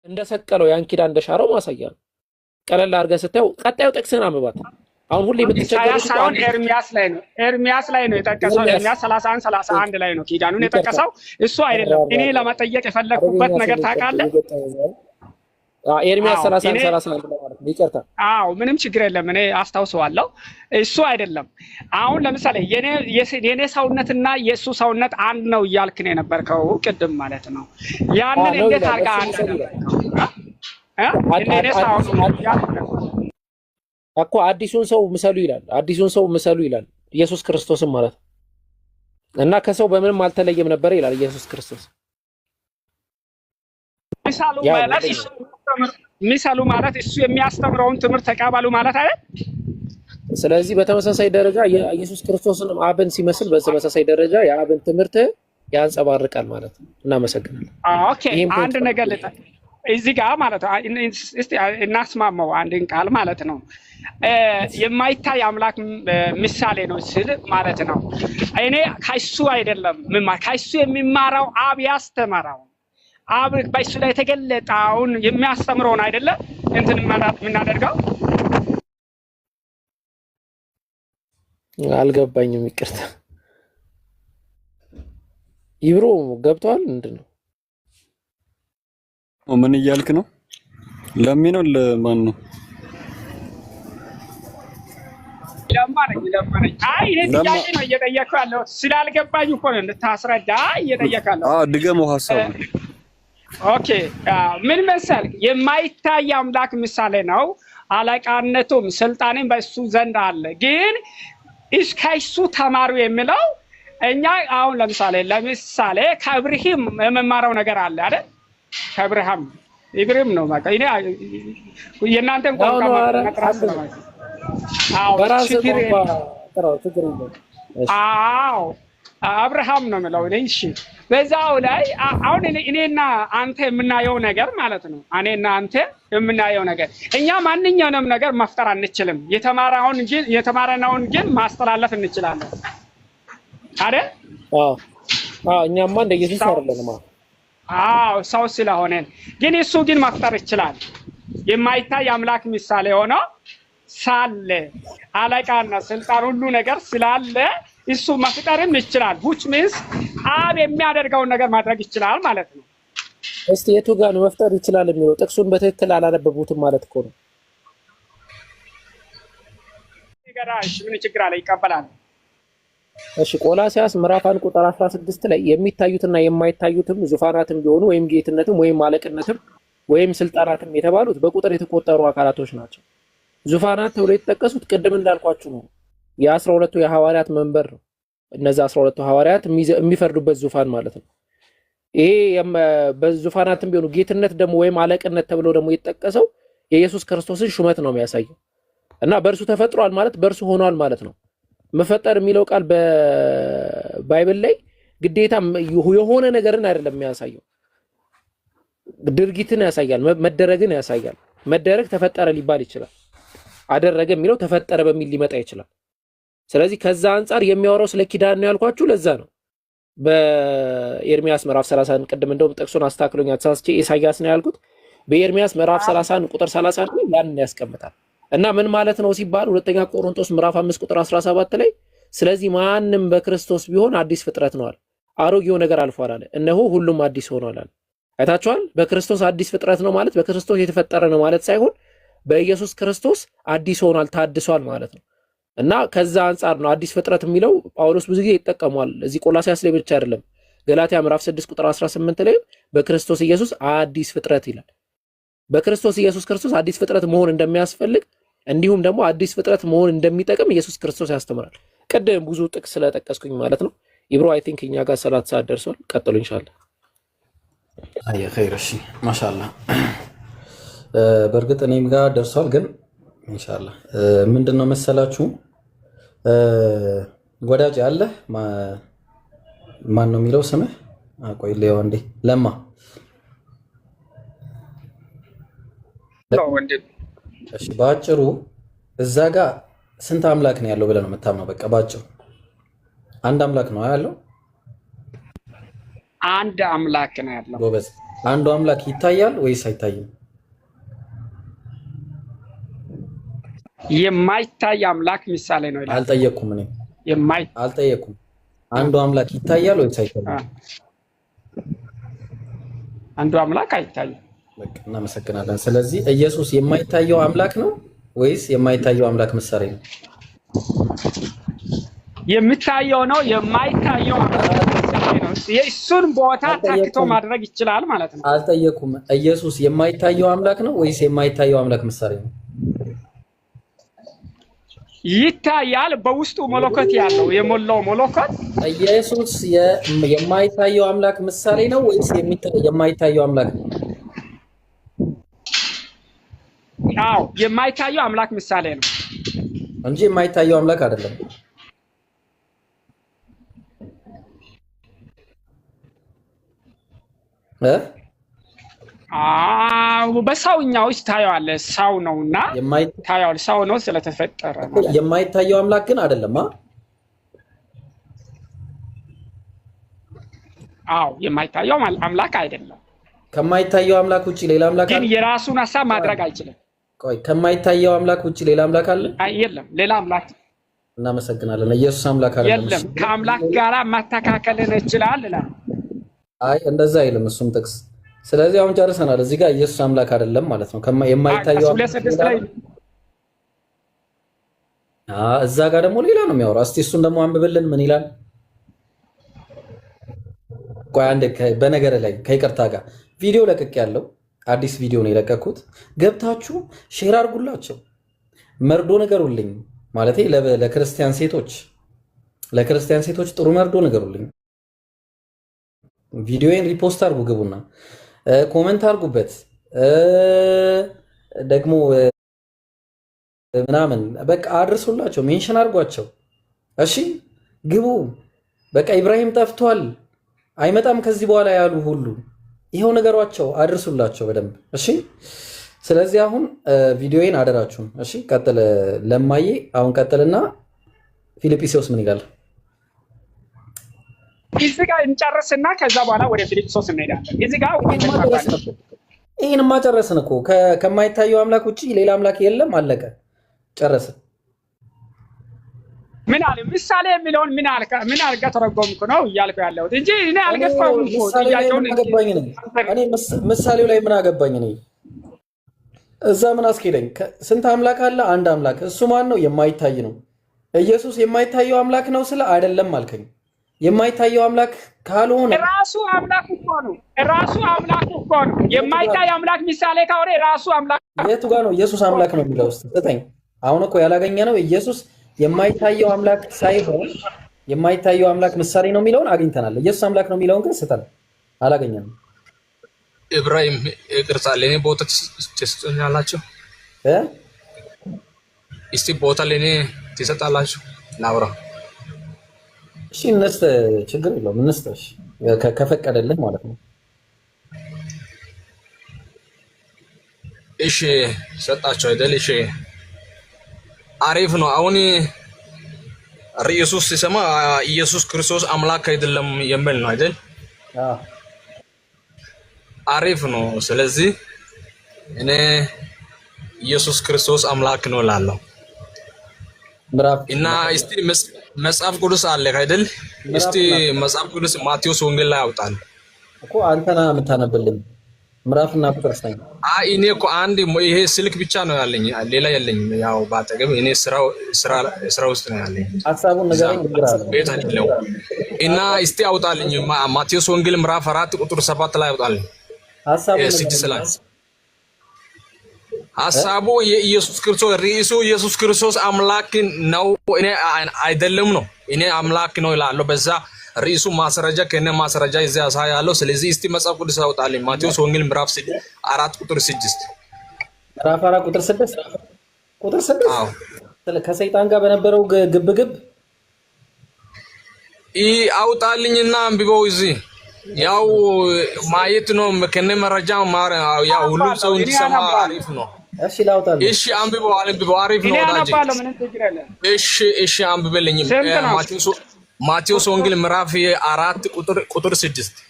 እንደሰቀለው ያን ኪዳን እንደሻረው ማሳያ ነው። ቀለል አድርገህ ስታየው ቀጣዩ ጥቅስን አንብባት። አሁን ሁሌ ኢሳያስ ሳይሆን ኤርሚያስ ላይ ነው የጠቀሰው። ኤርሚያስ 31 ላይ ነው ኪዳኑን የጠቀሰው። እሱ አይደለም እኔ ለመጠየቅ የፈለኩበት ነገር ታውቃለህ? ኤርሚያስ 31 ማለት ነው። ይቅርታ። አዎ ምንም ችግር የለም፣ እኔ አስታውሰዋለሁ። እሱ አይደለም። አሁን ለምሳሌ የኔ ሰውነትና የእሱ ሰውነት አንድ ነው እያልክ ነው የነበርከው ቅድም ማለት ነው። ያንን እንዴት አድርጋ አንድ እኮ አዲሱን ሰው ምሰሉ ይላል። አዲሱን ሰው ምሰሉ ይላል ኢየሱስ ክርስቶስን ማለት ነው። እና ከሰው በምንም አልተለየም ነበር ይላል ኢየሱስ ክርስቶስ። ሚሳሉ ማለት እሱ የሚያስተምረውን ትምህርት ተቀበሉ ማለት አይደል? ስለዚህ በተመሳሳይ ደረጃ ኢየሱስ ክርስቶስን አብን ሲመስል በተመሳሳይ ደረጃ የአብን ትምህርት ያንጸባርቃል ማለት ነው። እናመሰግናለን። ኦኬ አንድ ነገር እዚህ ጋር ማለት ነው እስቲ እናስማማው አንድን ቃል ማለት ነው። የማይታይ አምላክ ምሳሌ ነው ስል ማለት ነው። እኔ ከሱ አይደለም ከሱ የሚማረው አብ ያስተማረው አብ በሱ ላይ የተገለጠውን የሚያስተምረውን አይደለም እንትን የምናደርገው። አልገባኝም፣ ይቅርታ። ይብሮ ገብቷል። ምንድነው? ምን እያልክ ነው? ለሚ ነው ለማን ነው? ለማነኝ። አይ እኔ ጥያቄ ነው እየጠየቅኩ ያለው ስላልገባኝ እኮ ነው እንድታስረዳ እየጠየቅኩ ያለው። ድገመው ሐሳቡ። ኦኬ ምን መሰልክ? የማይታይ አምላክ ምሳሌ ነው። አለቃነቱም ስልጣንም በእሱ ዘንድ አለ። ግን ከእሱ ተማሩ የሚለው እኛ አሁን ለምሳሌ ከኢብራሂም የምማረው ነገር አለ አይደል? ከኢብራሂም ኢብራሂም ነው በቃ እኔ የእናንተን ቋንቋ መጥራት ነው። አዎ አብርሃም ነው የምለው እኔ። እሺ በዛው ላይ አሁን እኔና አንተ የምናየው ነገር ማለት ነው። እኔና አንተ የምናየው ነገር እኛ ማንኛውንም ነገር መፍጠር አንችልም። የተማረነውን ግን ማስተላለፍ እንችላለን አይደል? እኛማ እንደ ኢየሱስ አይደለንም። ሰው ስለሆነን ግን እሱ ግን መፍጠር ይችላል። የማይታይ አምላክ ምሳሌ ሆኖ ሳለ አለቃና ስልጣን ሁሉ ነገር ስላለ እሱ መፍጠርም ይችላል። which means አብ የሚያደርገውን ነገር ማድረግ ይችላል ማለት ነው። እስቲ የቱ ጋር ነው መፍጠር ይችላል የሚለው? ጥቅሱን በትክክል አላነበቡትም ማለት እኮ ነው። ይገራሽ ምን ችግር አለ? ይቀበላል። እሺ ቆላስይስ ምዕራፍ 1 ቁጥር 16 ላይ የሚታዩትና የማይታዩትም ዙፋናትም ቢሆኑ ወይም ጌትነትም ወይም አለቅነትም ወይም ስልጣናትም የተባሉት በቁጥር የተቆጠሩ አካላቶች ናቸው። ዙፋናት ተብሎ የተጠቀሱት ቅድም እንዳልኳችሁ ነው። የ12ቱ የሐዋርያት መንበር ነው። እነዚህ 12ቱ ሐዋርያት የሚፈርዱበት ዙፋን ማለት ነው። ይሄ በዙፋናትም ቢሆኑ ጌትነት ደግሞ ወይም አለቅነት ተብሎ ደግሞ የተጠቀሰው የኢየሱስ ክርስቶስን ሹመት ነው የሚያሳየው። እና በእርሱ ተፈጥሯል ማለት በእርሱ ሆኗል ማለት ነው። መፈጠር የሚለው ቃል በባይብል ላይ ግዴታ የሆነ ነገርን አይደለም የሚያሳየው፣ ድርጊትን ያሳያል፣ መደረግን ያሳያል። መደረግ ተፈጠረ ሊባል ይችላል። አደረገ የሚለው ተፈጠረ በሚል ሊመጣ ይችላል። ስለዚህ ከዛ አንፃር የሚያወራው ስለ ኪዳን ነው ያልኳችሁ ለዛ ነው። በኤርሚያስ ምዕራፍ 31 ቅድም እንደውም ጥቅሱን አስተካክሎኛ ተሳስቼ ኢሳይያስ ነው ያልኩት። በኤርሚያስ ምዕራፍ 31 ቁጥር 31 ላይ ያንን ያስቀምጣል። እና ምን ማለት ነው ሲባል ሁለተኛ ቆሮንቶስ ምዕራፍ 5 ቁጥር 17 ላይ ስለዚህ ማንም በክርስቶስ ቢሆን አዲስ ፍጥረት ነው አለ። አሮጌው ነገር አልፏል አለ፣ እነሆ ሁሉም አዲስ ሆኗል አለ። አይታችኋል? በክርስቶስ አዲስ ፍጥረት ነው ማለት በክርስቶስ የተፈጠረ ነው ማለት ሳይሆን በኢየሱስ ክርስቶስ አዲስ ሆኗል፣ ታድሷል ማለት ነው። እና ከዛ አንፃር ነው አዲስ ፍጥረት የሚለው ጳውሎስ ብዙ ጊዜ ይጠቀማል። እዚህ ቆላስይስ ላይ ብቻ አይደለም፣ ገላትያ ምዕራፍ 6 ቁጥር 18 ላይ በክርስቶስ ኢየሱስ አዲስ ፍጥረት ይላል። በክርስቶስ ኢየሱስ ክርስቶስ አዲስ ፍጥረት መሆን እንደሚያስፈልግ እንዲሁም ደግሞ አዲስ ፍጥረት መሆን እንደሚጠቅም ኢየሱስ ክርስቶስ ያስተምራል። ቀደም ብዙ ጥቅስ ስለጠቀስኩኝ ማለት ነው። ኢብሮ አይ ቲንክ እኛ ጋር 30 ሰዓት ደርሷል። ቀጥሉ ኢንሻአላህ። አይ ኸይር። እሺ ማሻአላህ። በእርግጥ እኔም ጋር ደርሷል፣ ግን ኢንሻአላህ ምንድነው መሰላችሁ ወዳጅ አለ ማን ነው የሚለው ስምህ? ቆይ ሌው እንዴ ለማ ነው እንዴ? እሺ ባጭሩ እዛ ጋር ስንት አምላክ ነው ያለው ብለህ ነው የምታምነው? በቃ ባጭሩ አንድ አምላክ ነው ያለው። አንድ አምላክ ነው ያለው። ጎበዝ። አንዱ አምላክ ይታያል ወይስ አይታይም? የማይታይ አምላክ ምሳሌ ነው ይላል። አልጠየኩም እኔ አልጠየኩም። አንዱ አምላክ ይታያል ወይስ አይታይም? አንዱ አምላክ አይታይም። በቃ እናመሰግናለን። ስለዚህ ኢየሱስ የማይታየው አምላክ ነው ወይስ የማይታየው አምላክ ምሳሌ ነው? የሚታየው ነው። የማይታየው አምላክ ምሳሌ ነው። የእሱን ቦታ ታክቶ ማድረግ ይችላል ማለት ነው። አልጠየኩም። ኢየሱስ የማይታየው አምላክ ነው ወይስ የማይታየው አምላክ ምሳሌ ነው? ይታያል። በውስጡ መለኮት ያለው የሞላው መለኮት ኢየሱስ የማይታየው አምላክ ምሳሌ ነው ወይስ የማይታየው አምላክ ነው? አዎ የማይታየው አምላክ ምሳሌ ነው እንጂ የማይታየው አምላክ አይደለም። በሰውኛው ውስጥ ታየዋለህ። ሰው ነውና ታየዋለህ። ሰው ነው ስለተፈጠረ ነው። የማይታየው አምላክ ግን አይደለም። አዎ የማይታየው አምላክ አይደለም። ከማይታየው አምላክ ውጪ ሌላ አምላክ ግን የራሱን ሐሳብ ማድረግ አይችልም። ቆይ ከማይታየው አምላክ ውጪ ሌላ አምላክ አለ? የለም። ሌላ አምላክ እናመሰግናለን። ኢየሱስ አምላክ አይደለም። የለም። ከአምላክ ጋራ ማስተካከልን ይችላል ይላል። አይ እንደዛ አይልም እሱም ጥቅስ። ስለዚህ አሁን ጨርሰናል። እዚህ ጋር ኢየሱስ አምላክ አይደለም ማለት ነው። የማይታየው እዛ ጋር ደግሞ ሌላ ነው የሚያወራው። እስቲ እሱን ደግሞ አንብብልን። ምን ይላል? ቆይ አንዴ በነገር ላይ ከይቅርታ ጋር ቪዲዮ ለቅቅ ያለው አዲስ ቪዲዮ ነው የለቀኩት። ገብታችሁ ሼር አድርጉላቸው፣ መርዶ ንገሩልኝ። ማለቴ ለክርስቲያን ሴቶች ጥሩ መርዶ ንገሩልኝ። ቪዲዮዬን ሪፖስት አድርጉ፣ ግቡና ኮሜንት አድርጉበት። ደግሞ ምናምን በቃ አድርሱላቸው፣ ሜንሽን አድርጓቸው። እሺ ግቡ። በቃ ኢብራሂም ጠፍቷል አይመጣም ከዚህ በኋላ ያሉ ሁሉ ይሄው ነገሯቸው፣ አድርሱላቸው በደንብ እሺ። ስለዚህ አሁን ቪዲዮዬን አደራችሁን እሺ። ቀጥል ለማዬ፣ አሁን ቀጥልና ፊልጵስዩስ ምን ይላል? እዚህ ጋር እንጨርስና ከዛ በኋላ ወደ ፊልጵስዩስ እንሄዳለን። እዚህ ጋር ይሄንማ ጨረስን እኮ። ከማይታየው አምላክ ውጪ ሌላ አምላክ የለም። አለቀ፣ ጨረስን። ምን አለ ምሳሌ የሚለውን ምን አልጋ ተረጎምኩ ነው እያልኩ ያለሁት እንጂ እኔ አልገፋሁም እኮ ጥያቄውን። እኔ ምሳሌው ላይ ምን አገባኝ ነኝ? እዛ ምን አስኬደኝ? ስንት አምላክ አለ? አንድ አምላክ። እሱ ማን ነው? የማይታይ ነው። ኢየሱስ የማይታየው አምላክ ነው ስለ አይደለም አልከኝ። የማይታየው አምላክ ካልሆነ ራሱ አምላክ እኮ ነው። ራሱ አምላክ እኮ ነው። የማይታይ አምላክ ምሳሌ ካወረ ራሱ አምላክ የቱ ጋር ነው ኢየሱስ አምላክ ነው የሚለው? ውስጥ ስጠኝ። አሁን እኮ ያላገኘ ነው ኢየሱስ የማይታየው አምላክ ሳይሆን የማይታየው አምላክ ምሳሌ ነው የሚለውን አግኝተናል። ኢየሱስ አምላክ ነው የሚለውን ግን ስጠን፣ አላገኘንም። ኢብራሂም ይቅርታ ለኔ ቦታ ትሰጡኛላችሁ? እስቲ ቦታ ለኔ ትሰጣላችሁ? ላውራ። እሺ እንስጥ፣ ችግር የለውም እንስጥ። እሺ ከፈቀደልህ ማለት ነው። እሺ ሰጣቸው አይደል? እሺ አሪፍ ነው። አሁን ኢየሱስ ሲሰማ ኢየሱስ ክርስቶስ አምላክ አይደለም የሚል ነው አይደል? አሪፍ ነው። ስለዚህ እኔ ኢየሱስ ክርስቶስ አምላክ ነው እላለሁ እና እስቲ መጽሐፍ ቅዱስ አለ አይደል? እስቲ መጽሐፍ ቅዱስ ማቴዎስ ወንጌል ላይ ያውጣል እኮ አንተና የምታነብልኝ ምዕራፍና ቁጥር ሳይ እኔ እኮ አንድ ይሄ ስልክ ብቻ ነው ያለኝ፣ ሌላ የለኝም። ያው ባጠገብ እኔ ስራ ውስጥ ነው ያለኝ። ሐሳቡን ነገረኝ ቤት አይደለም እና እስቲ አውጣልኝ ማቴዎስ ወንጌል ምዕራፍ 4 ቁጥር 7 ላይ አውጣልኝ። ሐሳቡ የኢየሱስ ክርስቶስ ርዕሱ ኢየሱስ ክርስቶስ አምላክ ነው እኔ አይደለም ነው። እኔ አምላክ ነው ይላል። በዛ ርዕሱ ማስረጃ ከነ ማስረጃ እዚያ ያሳያለሁ። ስለዚህ እስቲ መጽሐፍ ቅዱስ አውጣልኝ ማቴዎስ ወንጌል ምዕራፍ 4 ቁጥር 6 ምዕራፍ 4 ቁጥር 6 አዎ ከሰይጣን ጋር በነበረው ግብግብ አውጣልኝና አንብበው። እዚህ ያው ማየት ነው ከነ መረጃ ያው ሁሉም ሰው እንዲሰማ አሪፍ ነው። እሺ ላውጣልኝ። እሺ አንብበው አሪፍ ነው ወዳጅ። እሺ አንብበልኝ ማቴዎስ ወንጌል ምዕራፍ 4 ቁጥር 6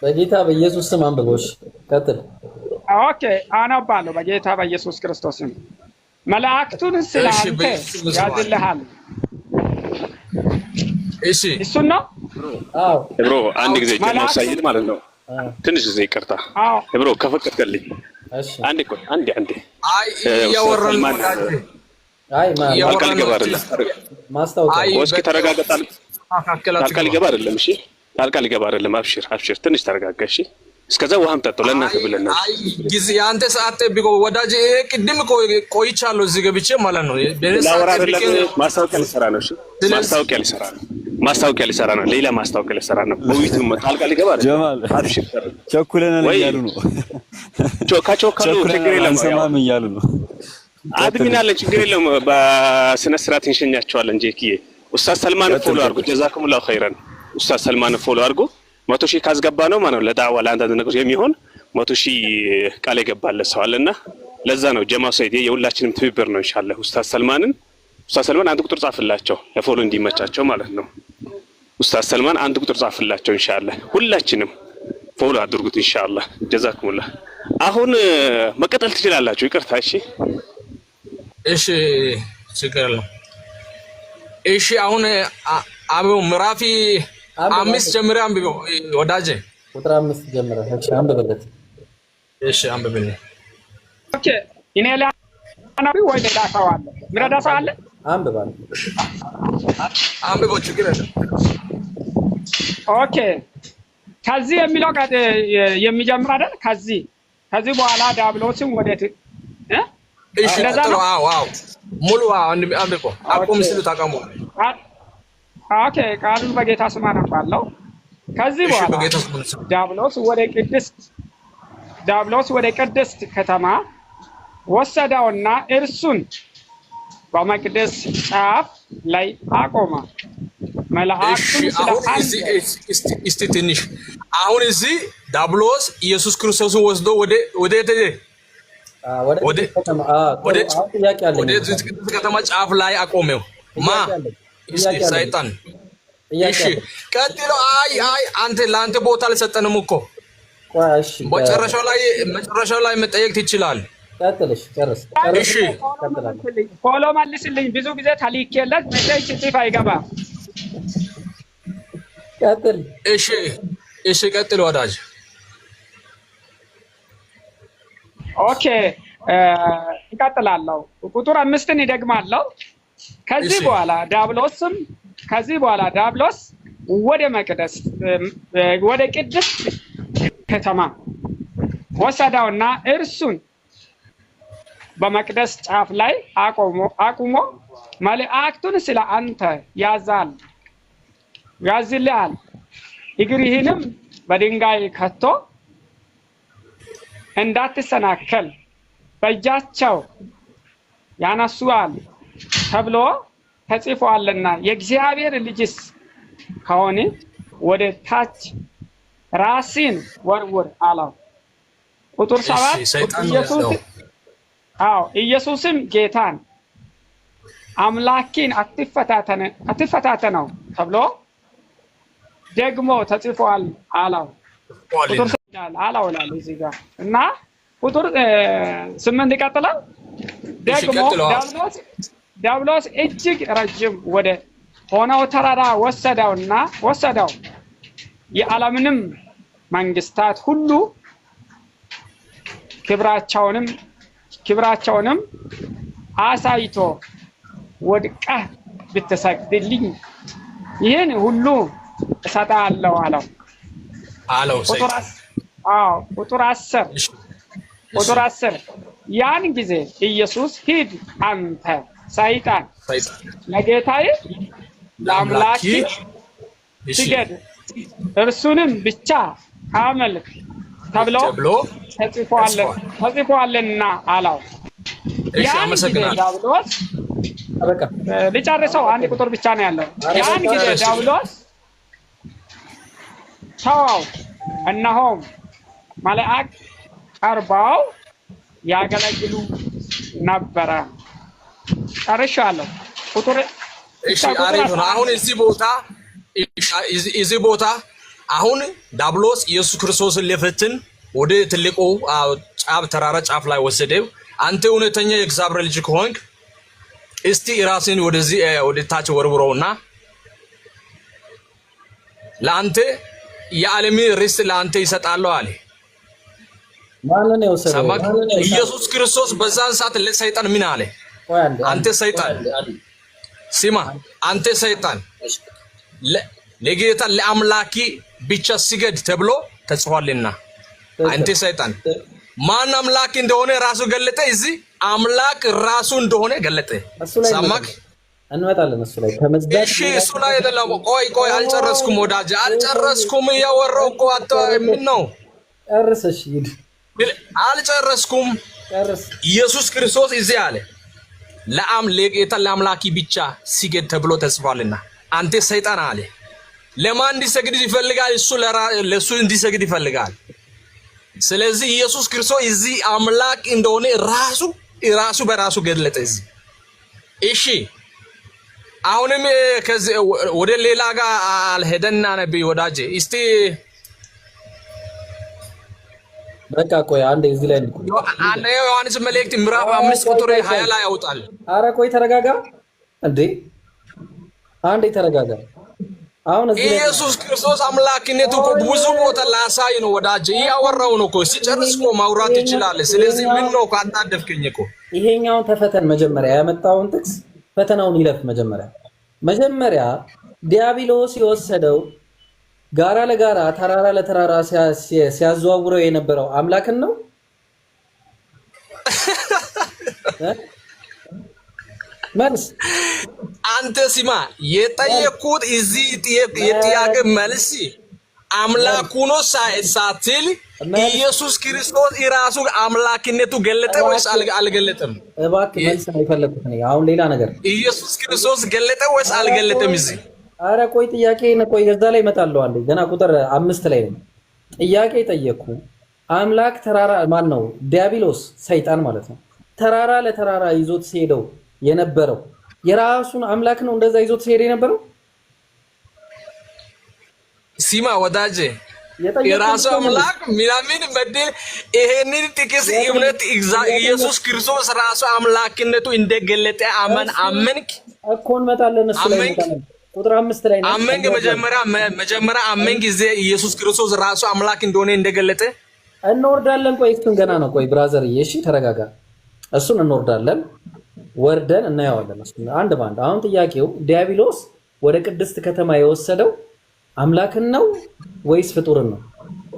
በጌታ በኢየሱስ ስም አንብቦሽ ቀጥል። ኦኬ አነባለሁ። በጌታ በኢየሱስ ክርስቶስ ስም መላእክቱን ስላንተ ያዝልሃል። እሺ እሱን ነው። አዎ ብሮ አንድ ጊዜ ጀማው ሳይድ ማለት ነው። ትንሽ ጊዜ ይቅርታ ብሮ ከፈቀድክልኝ። እሺ አንዴ ቆይ አንዴ አይ ያወራል አይ ጣልቃ ሊገባ አይደለም። ማስታወቂያ እስኪ ተረጋጋጣል። ጣልቃ ሊገባ አይደለም። እሺ ጣልቃ ሊገባ አይደለም። አብሽር ትንሽ ተረጋጋ። እሺ እስከዛ ውሃም ጠጣው ለእናንተ ብለና። አይ ጊዜ አንተ ሰዓት ቢቆ ወዳጅ ቅድም ቆይቻለሁ እዚህ ገብቼ ማለት ነው። ላወራ አይደለም። ማስታወቂያ ሊሰራ ነው። እሺ ማስታወቂያ ሊሰራ ነው። ሌላ ማስታወቂያ ሊሰራ ነው። በውይይቱ ጣልቃ ሊገባ አይደለም። ጀማል አብሽር ቸኩለናል እያሉ ነው። ከቾካሉ ችግር የለም ሰማም እያሉ ነው። አድሚን አለ ችግር የለም። በስነ ስርዓት እንሸኛቸዋለን። ጄኪዬ ኡስታዝ ሰልማን ፎሎ አድርጉ። ጀዛኩሙላሁ ኸይረን። ኡስታዝ ሰልማን ፎሎ አድርጉ። 100,000 ካስገባ ነው ማለት ነው ለዳዋ ለአንዳንድ ነገሮች የሚሆን 100,000 ቃል የገባለት ሰው አለና ለዛ ነው ጀማው ሰይድ የሁላችንም ትብብር ነው። ኢንሻአላህ ኡስታዝ ሰልማን አንድ ቁጥር ጻፍላቸው ለፎሎ እንዲመቻቸው ማለት ነው። ኡስታዝ ሰልማን አንድ ቁጥር ጻፍላቸው ኢንሻአላህ። ሁላችንም ፎሎ አድርጉት ኢንሻአላህ። ጀዛኩሙላህ። አሁን መቀጠል ትችላላችሁ። ይቅርታ። እሺ ችግር የለም። እሺ አሁን አበው ምዕራፍ 5 ጀምረህ አንብበው ወዳጄ። ቁጥር 5 ጀምረህ እሺ አንብበለት። እሺ አንብበልኝ። ኦኬ እኔ ላናቢ ወይ ሌላ ሰው አለ? ምረዳ ሰው አለ? አንብበው ችግር የለም። ኦኬ ከዚህ የሚለው የሚጀምር አይደል? ከዚህ በኋላ ዲያብሎስም ወዴት እሺ ቀጥሎ። አዎ ሙሉ አንብበው አቁም ሲሉ ታቀሙ። ኦኬ ቃሉን በጌታ ስም አነባለሁ። ከዚህ በኋላ ዲያብሎስ ወደ ቅድስት ከተማ ወሰደውና እርሱን በመቅደስ ጫፍ ላይ አቆመ። መላእክቱን እስቲ ትንሽ አሁን እዚህ ዲያብሎስ ኢየሱስ ክርስቶስን ወስዶ ወደ ከተማ ጫፍ ላይ አቆመው። ሰይጣን። እሺ ቀጥሎ። አንተ ለአንተ ቦታ አልሰጠንም እኮ። መጨረሻው ላይ መጠየቅ ትችላለህ። ቀጥልሽ ጨርስ። እሺ ፎሎ መልስልኝ። ብዙ ጊዜ ታሊኬለት ሜሴጅ ጽፍ አይገባም። ቀጥል። እሺ ቀጥል ወዳጅ። ኦኬ እቀጥላለሁ። ቁጥር 5ን ይደግማለሁ። ከዚህ በኋላ ዲያብሎስ ወደ ቅድስት ከተማ ወሰደውና እርሱን በመቅደስ ጫፍ ላይ አቁሞ መላእክቱን ስለ አንተ ያዝልሃል፣ እግርህንም በድንጋይ ከቶ እንዳትሰናከል በእጃቸው ያነሱሃል ተብሎ ተጽፏልና የእግዚአብሔር ልጅስ ከሆነ ወደ ታች ራስን ወርውር አለው። ቁጥር 7 ኢየሱስም ጌታን አምላኬን አትፈታተነው ተብሎ ደግሞ ተጽፏል አለው። ቁጥር 8 አለው እዚህ ጋር እና ቁጥር 8 ይቀጥላል። ደግሞ ዲያብሎስ እጅግ ረጅም ወደ ሆነው ተራራ ወሰደው የዓለምንም መንግስታት ሁሉ ክብራቸውንም አሳይቶ ወድቀህ ብትሰግድልኝ ይህን ሁሉ እሰጥሃለሁ አለው። ቁጥር 10 ያን ጊዜ ኢየሱስ ሂድ አንተ ሰይጣን ለጌታዬ ለአምላክ ስገድ እርሱንም ብቻ አምልክ ተብሎ ተጽፏልና አለው። ያን ጊዜ ዲያብሎስ ልጨርሰው፣ አንድ ቁጥር ብቻ ነው ያለው። ያን ጊዜ ዲያብሎስ ተወው፣ እነሆም መላእክት ቀርበው ያገለግሉ ነበረ። ጨርሻለሁ። ቁጥር አሪፍ ነው። አሁን እዚህ ቦታ አሁን ዳብሎስ ኢየሱስ ክርስቶስን ሊፈትን ወደ ትልቁ ጫፍ ተራራ ጫፍ ላይ ወሰደው። አንተ እውነተኛ የእግዚአብሔር ልጅ ከሆንክ እስቲ ራስን ወደዚህ ወደ ታች ወርውረውና ለአንተ የዓለም ርስት ለአንተ ይሰጣለሁ አለ። ማንን ነው የወሰደው? ኢየሱስ ክርስቶስ በዛን ሰዓት ለሰይጣን ምን አለ? አንተ ሰይጣን ስማ፣ አንተ ሰይጣን ለጌታ ለአምላኪ ብቻ ስገድ ተብሎ ተጽፏልና፣ አንተ ሰይጣን ማን አምላክ እንደሆነ ራሱ ገለጠ። እዚህ አምላክ ራሱ እንደሆነ ገለጠ። ሰማክ? እንመጣለን እሱ ላይ ተመዝጋጅ። እሺ እሱ ላይ አይደለም። ቆይ አልጨረስኩም ወዳጅ፣ አልጨረስኩም። ያወራው እኮ ምን ነው? ጨርሰሽ ሂድ። አልጨረስኩም። ጨርስ። ኢየሱስ ክርስቶስ እዚህ አለ ለጌታ ለአምላኪ ብቻ ስገድ ተብሎ ተጽፏልና፣ አንተ ሰይጣን አለ ለማን እንዲሰግድ ይፈልጋል? እሱ ለሱ እንዲሰግድ ይፈልጋል። ስለዚህ ኢየሱስ ክርስቶስ እዚህ አምላክ እንደሆነ ራሱ በራሱ ገለጠ እዚህ። እሺ አሁንም ከዚህ ወደ ሌላ ጋር አልሄደና ነብይ ወዳጄ እስቲ በቃ ቆይ አንዴ እዚህ ላይ አንዴ ዮሐንስ መልእክት ምዕራፍ 5 ቁጥር 20 ላይ ያወጣል። አረ ቆይ ተረጋጋ እንዴ፣ አንዴ ተረጋጋ። አሁን እዚህ ኢየሱስ ክርስቶስ አምላክነቱ እኮ ብዙ ቦታ ላሳይ ነው ወዳጄ፣ ያወራው ነው እኮ ሲጨርስ እኮ ማውራት ይችላል። ስለዚህ ምን ነው ካጣደፍከኝ እኮ ይሄኛውን ተፈተን መጀመሪያ ያመጣውን ጥቅስ ፈተናውን ይለፍ። መጀመሪያ ዲያብሎስ የወሰደው ጋራ ለጋራ ተራራ ለተራራ ሲያዘዋውረው የነበረው አምላክን ነው። መልስ አንተ ሲማ የጠየቁት እዚህ የጥያቄ መልስ አምላኩ ነው ሳትል ኢየሱስ ክርስቶስ ራሱ አምላክነቱ ገለጠ ወይስ አልገለጠም? እባክህ መልስ ነው የፈለኩት እኔ። አሁን ሌላ ነገር ኢየሱስ ክርስቶስ ገለጠ ወይስ አልገለጠም? እዚህ አረ ቆይ ጥያቄ ነው። ቆይ እዛ ላይ እመጣለሁ። አንዴ ገና ቁጥር 5 ላይ ነው ጥያቄ ጠየቁ። አምላክ ተራራ ማን ነው? ዲያብሎስ ሰይጣን ማለት ነው። ተራራ ለተራራ ይዞት ሲሄደው የነበረው የራሱን አምላክ ነው እንደዛ ይዞት ሲሄድ የነበረው። ሲማ ወዳጄ የራሱ አምላክ ምናምን በደል ይሄንን ጥቅስ እውነት ኢየሱስ ክርስቶስ ራሱ አምላክነቱ እንደገለጠ አመንክ እኮ እንመጣለን። እሱ ላይ ቁጥር 5 ላይ ነው አመንክ። መጀመሪያ አመንክ ጊዜ ኢየሱስ ክርስቶስ ራሱ አምላክ እንደሆነ እንደገለጠ እንወርዳለን። ቆይ እሱን ገና ነው። ቆይ ብራዘር እሺ ተረጋጋ። እሱን እንወርዳለን፣ ወርደን እናየዋለን እሱን አንድ ባንድ። አሁን ጥያቄው ዲያብሎስ ወደ ቅድስት ከተማ የወሰደው አምላክን ነው ወይስ ፍጡርን ነው?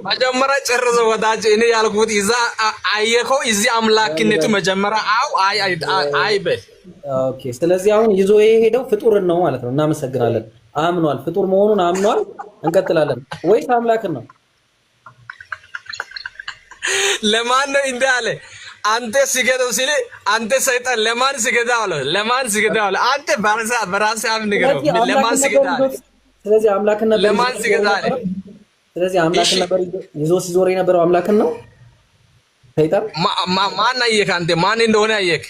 መጀመሪያ ጨርሰው ወዳጅ። እኔ ያልኩት እዛ አየኸው እዚህ አምላክነቱ መጀመሪያ አይ በል። ኦኬ ስለዚህ አሁን ይዞ የሄደው ፍጡርን ነው ማለት ነው። እናመሰግናለን። አምኗል፣ ፍጡር መሆኑን አምኗል። እንቀጥላለን። ወይስ አምላክን ነው? ለማን ነው እንዳለ አንተ ሲገደው ሲል አንተ ሰይጣን ለማን ሲገዳው አለ? ለማን ሲገዳው አለ? አንተ በራስህ አምን ንገረው። ለማን ሲገዳው? ስለዚህ አምላክን ነበር ለማን ሲገዳው አለ? ስለዚህ አምላክን ነበር ይዞ ሲዞር የነበረው አምላክን ነው ሰይጣን። ማን አየክ? አንተ ማን እንደሆነ አየክ?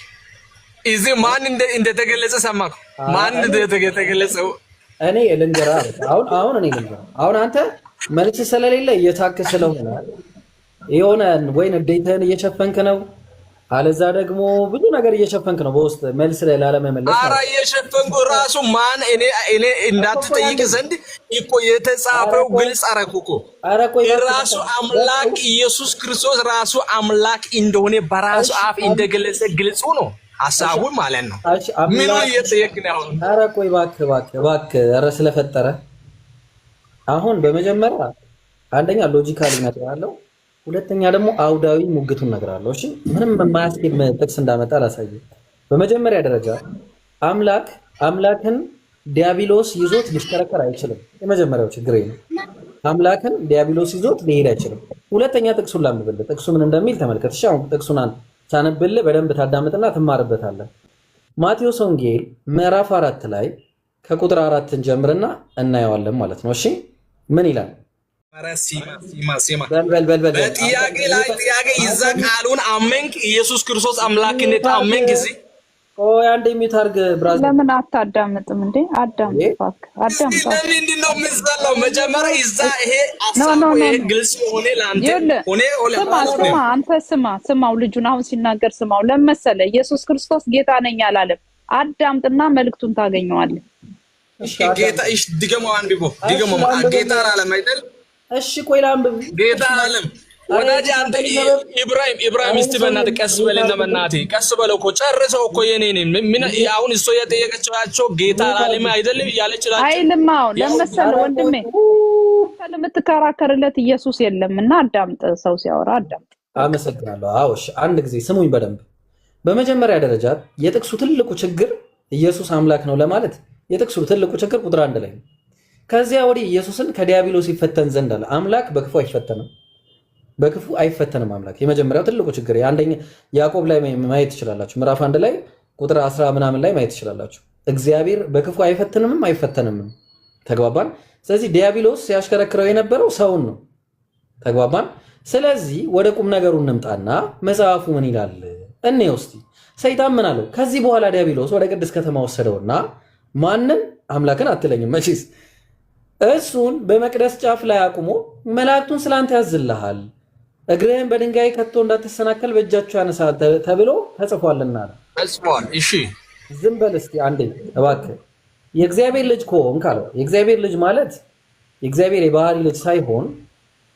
እዚህ ማን እንደተገለጸ ሰማክ? ማን እንደተገለጸው እኔ ልንገርህ። አሁን እኔ ልንገርህ። አሁን አንተ መልስ ስለሌለ እየታከ ስለሆነ የሆነ ወይ ንዴትህን እየሸፈንክ ነው፣ አለዛ ደግሞ ብዙ ነገር እየሸፈንክ ነው በውስጥ መልስ ላይ ላለመመለስ። ኧረ እየሸፈንኩ ራሱ ማን እኔ እንዳትጠይቅ ዘንድ እኮ የተጻፈው ግልጽ አደረኩ እኮ። ራሱ አምላክ ኢየሱስ ክርስቶስ ራሱ አምላክ እንደሆነ በራሱ አፍ እንደገለጸ ግልጹ ነው ሐሳቡ ማለት ነው። ምን እየጠየቅን ነው? ኧረ ቆይ እባክህ ኧረ ስለፈጠረ አሁን በመጀመሪያ አንደኛ ሎጂካሊ ነገር አለው፣ ሁለተኛ ደግሞ አውዳዊ ሙግቱን ነገር አለው። እሺ ምንም የማያስኬድ ጥቅስ እንዳመጣ አላሳየም። በመጀመሪያ ደረጃ አምላክን ዲያብሎስ ይዞት ሊሽከረከር አይችልም። የመጀመሪያው ችግር ነው። አምላክን ዲያብሎስ ይዞት ሊሄድ አይችልም። ሁለተኛ ጥቅሱን ላምብልህ። ጥቅሱ ምን እንደሚል ተመልከት። እሺ አሁን ጥቅሱን ሳነብልህ በደንብ ታዳምጥና ትማርበታለህ። ማቴዎስ ወንጌል ምዕራፍ 4 ላይ ከቁጥር 4 እንጀምርና እናየዋለን ማለት ነው። እሺ ምን ይላል? ጥያቄ ላይ ጥያቄ ይዛ ቃሉን አመንክ ኢየሱስ ክርስቶስ አምላክነት አመንክ እዚህ ቆይ አንዴ ሚዩት አድርግ ብራዘር። ለምን አታዳምጥም እንዴ? አዳምጥ እባክህ፣ አዳምጥ። ለምንድን ነው የምትዘለው? መጀመሪያ ይዛ ይሄ አሳቡ ይሄ ግልጽ ሆነ ለአንተ ሆነ ስማ፣ አንተ ስማው፣ ልጁን አሁን ሲናገር ስማው። ለመሰለ ኢየሱስ ክርስቶስ ጌታ ነኝ አላለም። አዳምጥና መልእክቱን ታገኘዋለህ። ጌታ እሺ፣ ድገመው አንብቦ ድገመው። ጌታ አላለም አይደል? እሺ ቆይ ላንብብ። ጌታ አላለም ወዳጅ አንተ ኢብራሂም እስቲ በእናትህ ቀስ በልና በእናትህ ቀስ በለው እኮ ጨርሰው እኮ የኔን ምን አሁን እሱ የጠየቀቻቸው ጌታ አላለም አይደለም ያለችላችሁ አይልም። አሁን ለመሰለ ወንድሜ ለምትከራከርለት ኢየሱስ የለምና አዳምጥ፣ ሰው ሲያወራ አዳምጥ። አመሰግናለሁ። አዎ እሺ፣ አንድ ጊዜ ስሙኝ በደንብ። በመጀመሪያ ደረጃ የጥቅሱ ትልቁ ችግር ኢየሱስ አምላክ ነው ለማለት የጥቅሱ ትልቁ ችግር ቁጥር 1 ላይ ነው። ከዚያ ወዲህ ኢየሱስን ከዲያብሎስ ይፈተን ዘንድ አለ። አምላክ በክፉ አይፈተንም፣ በክፉ አይፈተንም አምላክ። የመጀመሪያው ትልቁ ችግር አንደኛ ያዕቆብ ላይ ማየት ትችላላችሁ። ምዕራፍ 1 ላይ ቁጥር 10 ምናምን ላይ ማየት ትችላላችሁ። እግዚአብሔር በክፉ አይፈትንምም አይፈተንምም። ተግባባን? ስለዚህ ዲያብሎስ ሲያሽከረክረው የነበረው ሰውን ነው። ተግባባን? ስለዚህ ወደ ቁም ነገሩ እንምጣና መጽሐፉ ምን ይላል እንየው እስቲ። ሰይጣን ምን አለው? ከዚህ በኋላ ዲያብሎስ ወደ ቅድስት ከተማ ወሰደውና ማንን? አምላክን አትለኝም መቼስ። እሱን በመቅደስ ጫፍ ላይ አቁሞ መላእክቱን ስላንተ ያዝልሃል፣ እግርህን በድንጋይ ከቶ እንዳትሰናከል በእጃቸው ያነሳል ተብሎ ተጽፏልና አለ። ተጽፏል። እሺ ዝም በል እስቲ አንዴ እባክህ። የእግዚአብሔር ልጅ ከሆንክ አለው። የእግዚአብሔር ልጅ ማለት የእግዚአብሔር የባህሪ ልጅ ሳይሆን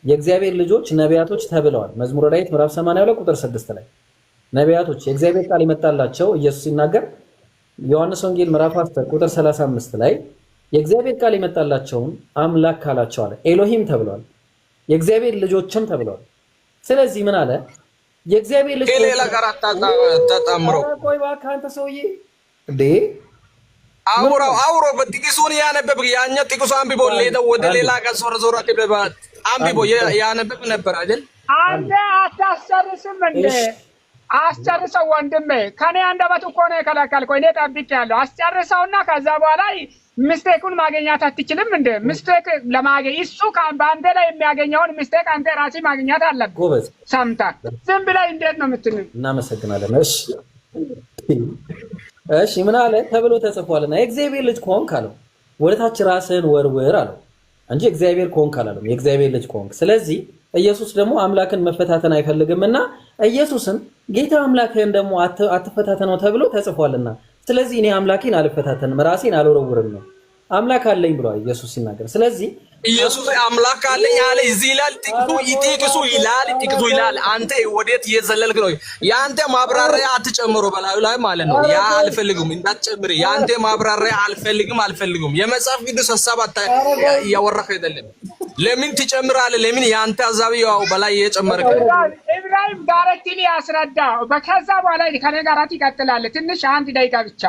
የእግዚአብሔር ልጆች ነቢያቶች ተብለዋል። መዝሙረ ዳዊት ምዕራፍ 82 ቁጥር 6 ላይ ነቢያቶች የእግዚአብሔር ቃል ይመጣላቸው ኢየሱስ ሲናገር ዮሐንስ ወንጌል ምዕራፍ 10 ቁጥር 35 ላይ የእግዚአብሔር ቃል ይመጣላቸውን አምላክ ካላቸው አለ። ኤሎሂም ተብለዋል። የእግዚአብሔር ልጆችም ተብለዋል። ስለዚህ ምን አለ? የእግዚአብሔር ልጅ ሌላ ጋር ተጣምረው ቆይ እባክህ አንተ ሰውዬ እንዴ አውሮ በጥቂሱን ያነበብ ያኛ ጥቂሱ አንብቦ ወደ ሌላ ጋር ዞር አትበባት አንብቦ ያነበብ ነበር አይደል? አንተ አታስጨርስም እንዴ? አስጨርሰው ወንድሜ። ከኔ አንደበት እኮ ነው የከለከልከው። እኔ ጠብቄያለሁ። አስጨርሰውና ከዛ በኋላ ሚስቴኩን ማግኘት አትችልም እንዴ? ሚስቴክ ለማግኘት እሱ በአንተ ላይ የሚያገኘውን ሚስቴክ አንተ ራስህ ማግኘት አለብህ። ጎበዝ ሰምተህ ዝም ብለህ እንዴት ነው የምትለው? እናመሰግናለን። እሺ ምን አለ? ተብሎ ተጽፏልና የእግዚአብሔር ልጅ ከሆንክ አለው ወደታች ራስህን ወርውር አለው እንጂ እግዚአብሔር ከሆንክ አላለም። የእግዚአብሔር ልጅ ከሆንክ። ስለዚህ ኢየሱስ ደግሞ አምላክን መፈታተን አይፈልግምና ኢየሱስን ጌታ አምላክህን ደግሞ አትፈታተነው ተብሎ ተጽፏልና ስለዚህ እኔ አምላኬን አልፈታተንም ራሴን አልወረውርም ነው። አምላክ አለኝ ብሏል ኢየሱስ ሲናገር። ስለዚህ ኢየሱስ አምላክ አለኝ አለ። እዚህ ይላል ጥቅሱ ይላል። አንተ ወዴት እየዘለልክ ነው? ያንተ ማብራሪያ አትጨምሮ በላዩ ላይ ማለት ነው። ያ አልፈልግም እንዳትጨምር። ያንተ ማብራሪያ አልፈልግም። የመጽሐፍ ቅዱስ ሐሳብ እያወራህ አይደለም። ለምን ትጨምራለህ? ለምን ያንተ አዛቢ ያው በላይ እየጨመርክ ኢብራሂም ዳይሬክትሊ ያስረዳ። በከዛ በኋላ ከኔ ጋር ትቀጥላለህ። ትንሽ አንድ ደቂቃ ብቻ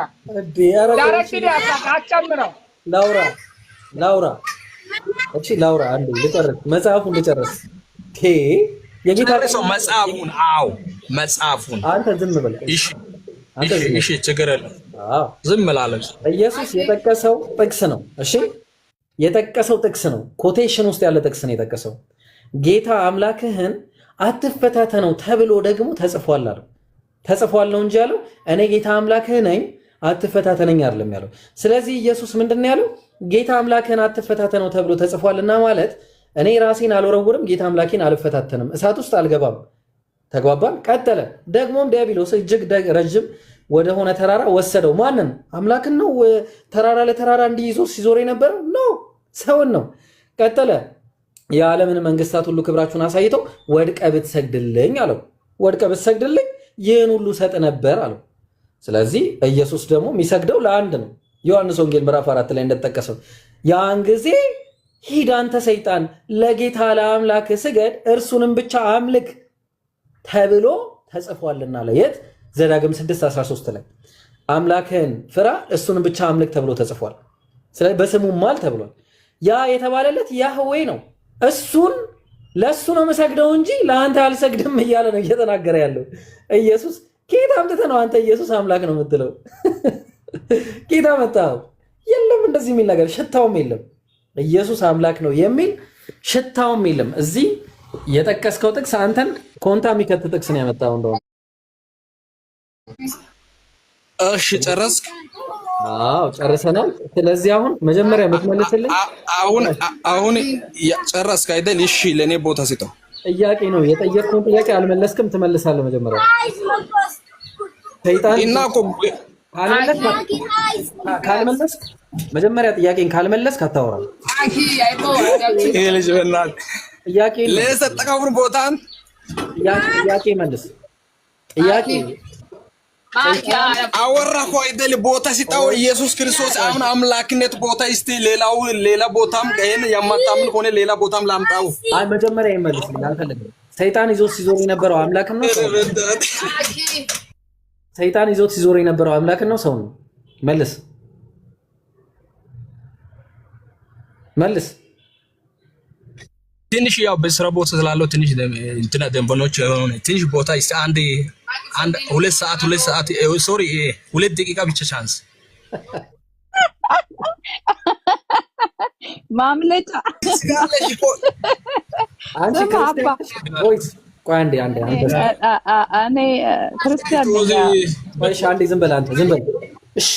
ዳይሬክትሊ አትጨምረው። ላውራ እቺ ላውራ አንዴ ልጨርስ፣ መጽሐፉን ልጨርስ። የጌታ ሰው መጽሐፉን አንተ ዝም በል። እሺ ችግር የለም። ዝም እላለሁ። ኢየሱስ የጠቀሰው ጥቅስ ነው። እሺ የጠቀሰው ጥቅስ ነው። ኮቴሽን ውስጥ ያለ ጥቅስ ነው የጠቀሰው። ጌታ አምላክህን አትፈታተነው ተብሎ ደግሞ ተጽፏል አለው። ተጽፏል ነው እንጂ ያለው እኔ ጌታ አምላክህ ነኝ አትፈታተነኝ አይደለም ያለው። ስለዚህ ኢየሱስ ምንድነው ያለው? ጌታ አምላክህን አትፈታተነው ተብሎ ተጽፏልና ማለት እኔ ራሴን አልወረውርም፣ ጌታ አምላኬን አልፈታተንም፣ እሳት ውስጥ አልገባም። ተግባባን? ቀጠለ። ደግሞም ዲያብሎስ እጅግ ረጅም ወደሆነ ተራራ ወሰደው። ማንን? አምላክን ነው። ተራራ ለተራራ እንዲይዞ ሲዞር የነበረው ነው፣ ሰውን ነው። ቀጠለ። የዓለምን መንግስታት ሁሉ ክብራችሁን አሳይተው ወድቀ ብትሰግድልኝ አለው። ወድቀ ብትሰግድልኝ ይህን ሁሉ ሰጥ ነበር አለው። ስለዚህ ኢየሱስ ደግሞ የሚሰግደው ለአንድ ነው። ዮሐንስ ወንጌል ምዕራፍ 4 ላይ እንደተጠቀሰው ያን ጊዜ ሂድ አንተ ሰይጣን ለጌታ ለአምላክ ስገድ እርሱንም ብቻ አምልክ ተብሎ ተጽፏልና ለየት ዘዳግም 6:13 ላይ አምላክህን ፍራ እሱንም ብቻ አምልክ ተብሎ ተጽፏል። ስለዚህ በስሙ ማል ተብሏል። ያ የተባለለት ያህዌ ነው። እሱን ለሱ ነው የምሰግደው እንጂ ለአንተ አልሰግድም እያለ ነው እየተናገረ ያለው ኢየሱስ። ጌታ አምጥተህ ነው አንተ ኢየሱስ አምላክ ነው የምትለው? ጌታ መጣው የለም እንደዚህ የሚል ነገር ሽታውም የለም። ኢየሱስ አምላክ ነው የሚል ሽታውም የለም። እዚህ የጠቀስከው ጥቅስ አንተን ኮንታ የሚከት ጥቅስ ነው ያመጣው። እንደው እሺ ጨረስክ? አዎ ጨርሰናል። ስለዚህ አሁን መጀመሪያ የምትመልስልኝ አሁን ጨረስክ አይደል? እሺ ለኔ ቦታ ስጠው። ጥያቄ ነው የጠየቅኩን ጥያቄ አልመለስክም፣ ትመልሳለህ። መጀመሪያ ሰይጣን እና እኮ ካልመለስክ መጀመሪያ ጥያቄን ካልመለስክ አታወራም። ይሄ ልጅ በእናትህ ጥያቄ ለሰጠከውን ቦታን ጥያቄ መልስ። ጥያቄ አወራሁ አይደል? ቦታ ሲጣው ኢየሱስ ክርስቶስ አሁን አምላክነት ቦታ እስቲ ሌላ ቦታም ከእኔ ያማጣምን ሆነ ሌላ ቦታም ላምጣው። አይ መጀመሪያ ይመልስልኝ። አልፈልግም። ሰይጣን ይዞት ሲዞር የነበረው አምላክ ነው ሰው? ሰይጣን ይዞት ሲዞር የነበረው አምላክ ነው ሰው ነው? መልስ መልስ። ትንሽ ያው በስራ ቦታ ስላለው ትንሽ እንትና ደንበኞች ሆነ ትንሽ ቦታ እስቲ አንድ ሁለት ሰዓት ሶሪ 2 ደቂቃ ብቻ ቻንስ ማምለጫ አንቺ ቮይስ ቆይ አንዴ እኔ ክርስቲያን ነኝ። እሺ አንዴ ዝም በል አንተ ዝም በል እሺ።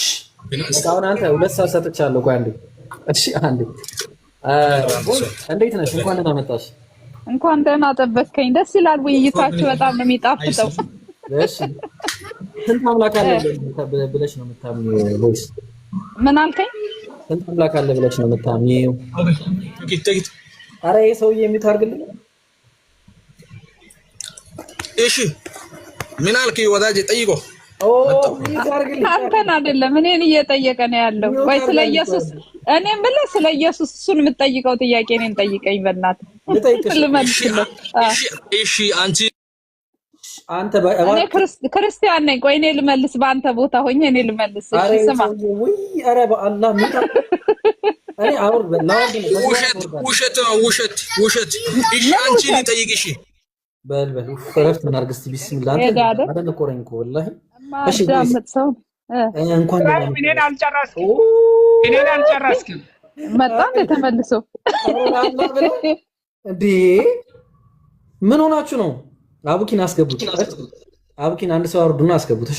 አሁን አንተ 2 ሰዓት ሰጥቻለሁ። ቆይ አንዴ እሺ አንዴ እንዴት ነሽ? እንኳን ደህና መጣሽ። እንኳን ደህና ጠበቅከኝ። ደስ ይላል። ውይይታችሁ በጣም ነው የሚጣፍጠው። እሺ ስንት አምላክ አለ ብለሽ ነው የምታምኚው? ቮይስ ምን አልከኝ? ስንት አምላክ አለ ብለሽ ነው የምታምኚው? ኧረ ይሄ ሰውዬ የሚታርግልኝ። እሺ ምን አልክ ወዳጄ? ጠይቆ አንተን አይደለም እኔን እየጠየቀ ነው ያለው። ወይ ስለ ኢየሱስ እኔም ብለህ ስለ ኢየሱስ እሱን የምትጠይቀው ጥያቄ እኔን ጠይቀኝ በእናትህ ልመልስልህ። እሺ አንተ እኔ ክርስቲያን ነኝ። ቆይ እኔ ልመልስ፣ በአንተ ቦታ ሆኜ እኔ ልመልስ። እሺ ስማ። ኧረ በአላህ እኔ አሁን ውሸት። እሺ አንቺ ልጠይቅ። እሺ በል እረፍት እናድርግ እስኪ። ቢስሚላህ አደነቆረኝ እኮ ወላሂ። እሺ ሰው እንኳን እኔን አልጨረስክም። መጣ ተመልሶ እንዴ ምን ሆናችሁ ነው? አቡኪን አስገቡት። አቡኪን አንድ ሰው አውርዱና አስገቡት።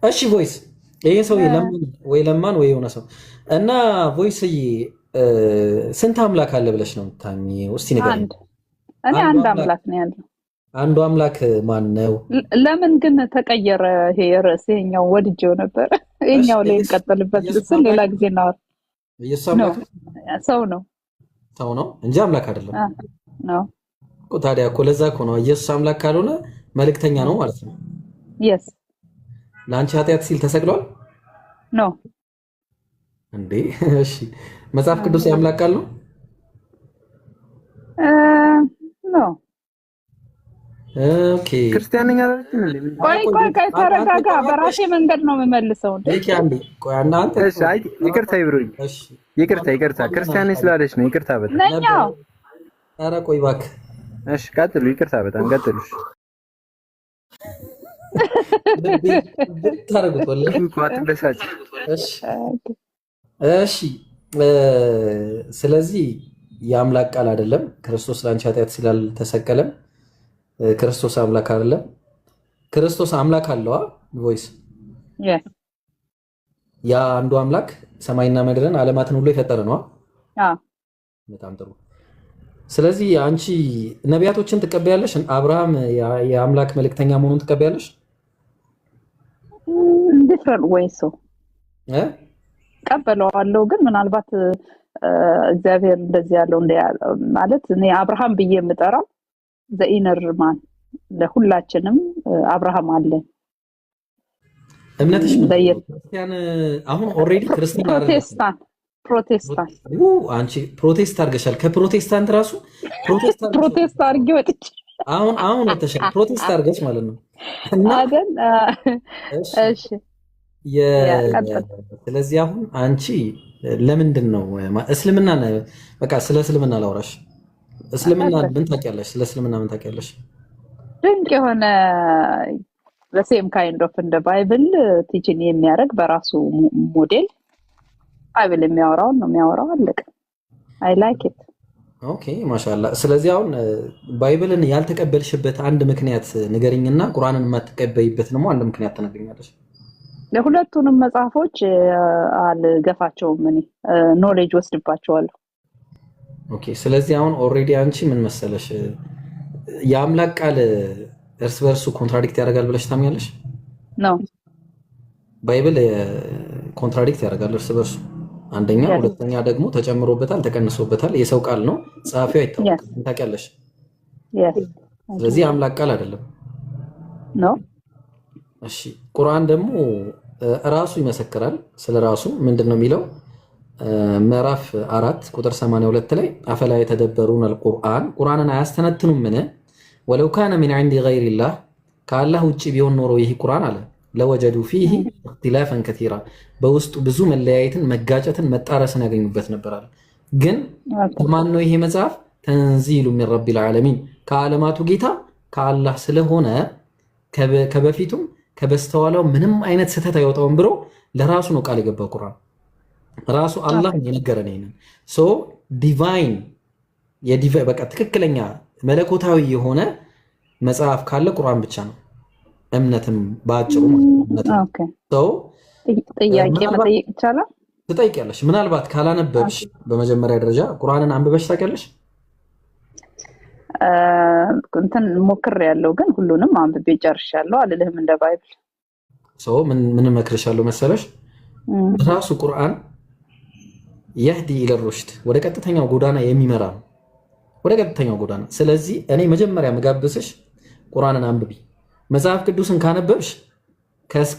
እሺ ቮይስ ይሄ ሰው ለማን ወይ የሆነ ሰው እና ቮይስዬ ስንት አምላክ አለ ብለሽ ነው የምታምኚው? እስቲ ንገረኝ። እኔ አንድ አምላክ ነው ያለው። አንዱ አምላክ ማን ነው? ለምን ግን ተቀየረ ይሄ ርዕስ? ይሄኛው ወድጄው ነበር። ይሄኛው ላይ እንቀጥልበት ስል ሌላ ጊዜ እናወራ። ኢየሱስ አምላክ ሰው ነው እንጂ አምላክ አይደለም ነው እኮ። ታዲያ እኮ ለዛ እኮ ነው ኢየሱስ አምላክ ካልሆነ መልእክተኛ ነው ማለት ነው። yes ለአንቺ ኃጢአት ሲል ተሰቅሏል ነው እንዴ? እሺ መጽሐፍ ቅዱስ የአምላክ ቃል ነው? ነው ኦኬ። ክርስቲያን ነኝ አላልኩም እንዴ? ቆይ ተረጋጋ። በራሴ መንገድ ነው የምመልሰው እንዴ? እሺ አንዴ ቆይ እናንተ እሺ አይ ይቅርታ ይብሩኝ። እሺ ይቅርታ ክርስቲያን ነኝ ስላለች ነው። ይቅርታ በጣም ነኛው። ኧረ ቆይ እባክህ። እሺ ቀጥሉ። ይቅርታ በጣም ቀጥሉ። ታረጉት ወላሂ እንኳን ተበሳጭ። እሺ ስለዚህ የአምላክ ቃል አይደለም። ክርስቶስ ለአንቺ ኃጢአት ሲል አልተሰቀለም። ክርስቶስ አምላክ አይደለም። ክርስቶስ አምላክ አለዋ ቮይስ ያ አንዱ አምላክ ሰማይና ምድርን ዓለማትን ሁሉ የፈጠረ ነው። በጣም ጥሩ። ስለዚህ አንቺ ነቢያቶችን ትቀበያለሽ? አብርሃም የአምላክ መልእክተኛ መሆኑን ትቀበያለሽ? ዲፍረንት ወይስ ቀበለዋለሁ። ግን ምናልባት እግዚአብሔር እንደዚህ ያለው ማለት እኔ አብርሃም ብዬ የምጠራው ዘኢነር ማን ለሁላችንም አብርሃም አለ። እምነትሽ ክርስቲያን አሁን ኦሬዲ ክርስቲያን ፕሮቴስታንት አንቺ ፕሮቴስት አድርገሻል። ከፕሮቴስታንት ራሱ ፕሮቴስት አድርጌ ወጥቼ አሁን ወጥተሻል። ፕሮቴስት አድርገሽ ማለት ነው አይደል? እሺ ስለዚህ አሁን አንቺ ለምንድን ነው እስልምና በቃ ስለ እስልምና ላውራሽ። እስልምና ምን ታውቂያለሽ? ስለ እስልምና ምን ታውቂያለሽ? ድንቅ የሆነ በሴም ካይንድ ኦፍ እንደ ባይብል ቲቺንግ የሚያደርግ በራሱ ሞዴል ባይብል የሚያወራውን ነው የሚያወራው። አለቀ። አይ ላይክ ኢት። ኦኬ ማሻአላ። ስለዚህ አሁን ባይብልን ያልተቀበልሽበት አንድ ምክንያት ንገሪኝና ቁርአንን የማትቀበይበት ደግሞ አንድ ምክንያት ትነግሪኛለሽ። ለሁለቱንም መጽሐፎች አልገፋቸውም። እኔ ኖሌጅ ወስድባቸዋለሁ። ኦኬ። ስለዚህ አሁን ኦልሬዲ አንቺ ምን መሰለሽ የአምላክ ቃል እርስ በርሱ ኮንትራዲክት ያደርጋል ብለሽ ታምኛለሽ? ነው ባይብል ኮንትራዲክት ያደርጋል እርስ በርሱ አንደኛ፣ ሁለተኛ ደግሞ ተጨምሮበታል ተቀንሶበታል። የሰው ቃል ነው፣ ጸሐፊው አይታወቅም፣ ታውቂያለሽ። ስለዚህ የአምላክ ቃል አይደለም ነው። እሺ ቁርአን ደግሞ ራሱ ይመሰክራል ስለ ራሱ። ምንድነው የሚለው? ምዕራፍ 4 ቁጥር 82 ላይ አፈላ የተደበሩን አልቁርአን ቁርአንን አያስተነትኑም ምን ወለው ካነ ሚን ዐንዲ ገይሪላህ ከአላህ ውጭ ቢሆን ኖሮ ይህ ቁርአን አለ ለወጀዱ ፊህ እክትላፈን ከቲራ በውስጡ ብዙ መለያየትን፣ መጋጨትን፣ መጣረስን ያገኙበት ነበር አለ። ግን ማን ነው ይሄ መጽሐፍ? ተንዚሉ ሚን ረቢል ዓለሚን ከዓለማቱ ጌታ ከአላህ ስለሆነ ከበፊቱም ከበስተኋላው ምንም አይነት ስህተት አይወጣውም ብሎ ለራሱ ነው ቃል የገባው ቁርአን። ራሱ አላህ የነገረን ይሄንን ሶ ዲቫይን በቃ ትክክለኛ መለኮታዊ የሆነ መጽሐፍ ካለ ቁርአን ብቻ ነው። እምነትም ባጭሩ ጥያቄ መጠየቅ ይቻላል? ትጠይቂያለሽ። ምናልባት ካላነበብሽ በመጀመሪያ ደረጃ ቁርአንን አንብበሽ ታውቂያለሽ? እንትን ሞክሬያለሁ፣ ግን ሁሉንም አንብቤ ጨርሻለሁ አልልህም። እንደ ባይብል ምን እመክርሻለሁ መሰለሽ? ራሱ ቁርአን የህዲ ኢለ ሩሽድ ወደ ቀጥተኛው ጎዳና የሚመራ ነው፣ ወደ ቀጥተኛው ጎዳና። ስለዚህ እኔ መጀመሪያ መጋብስሽ ቁርአንን አንብቢ። መጽሐፍ ቅዱስን ካነበብሽ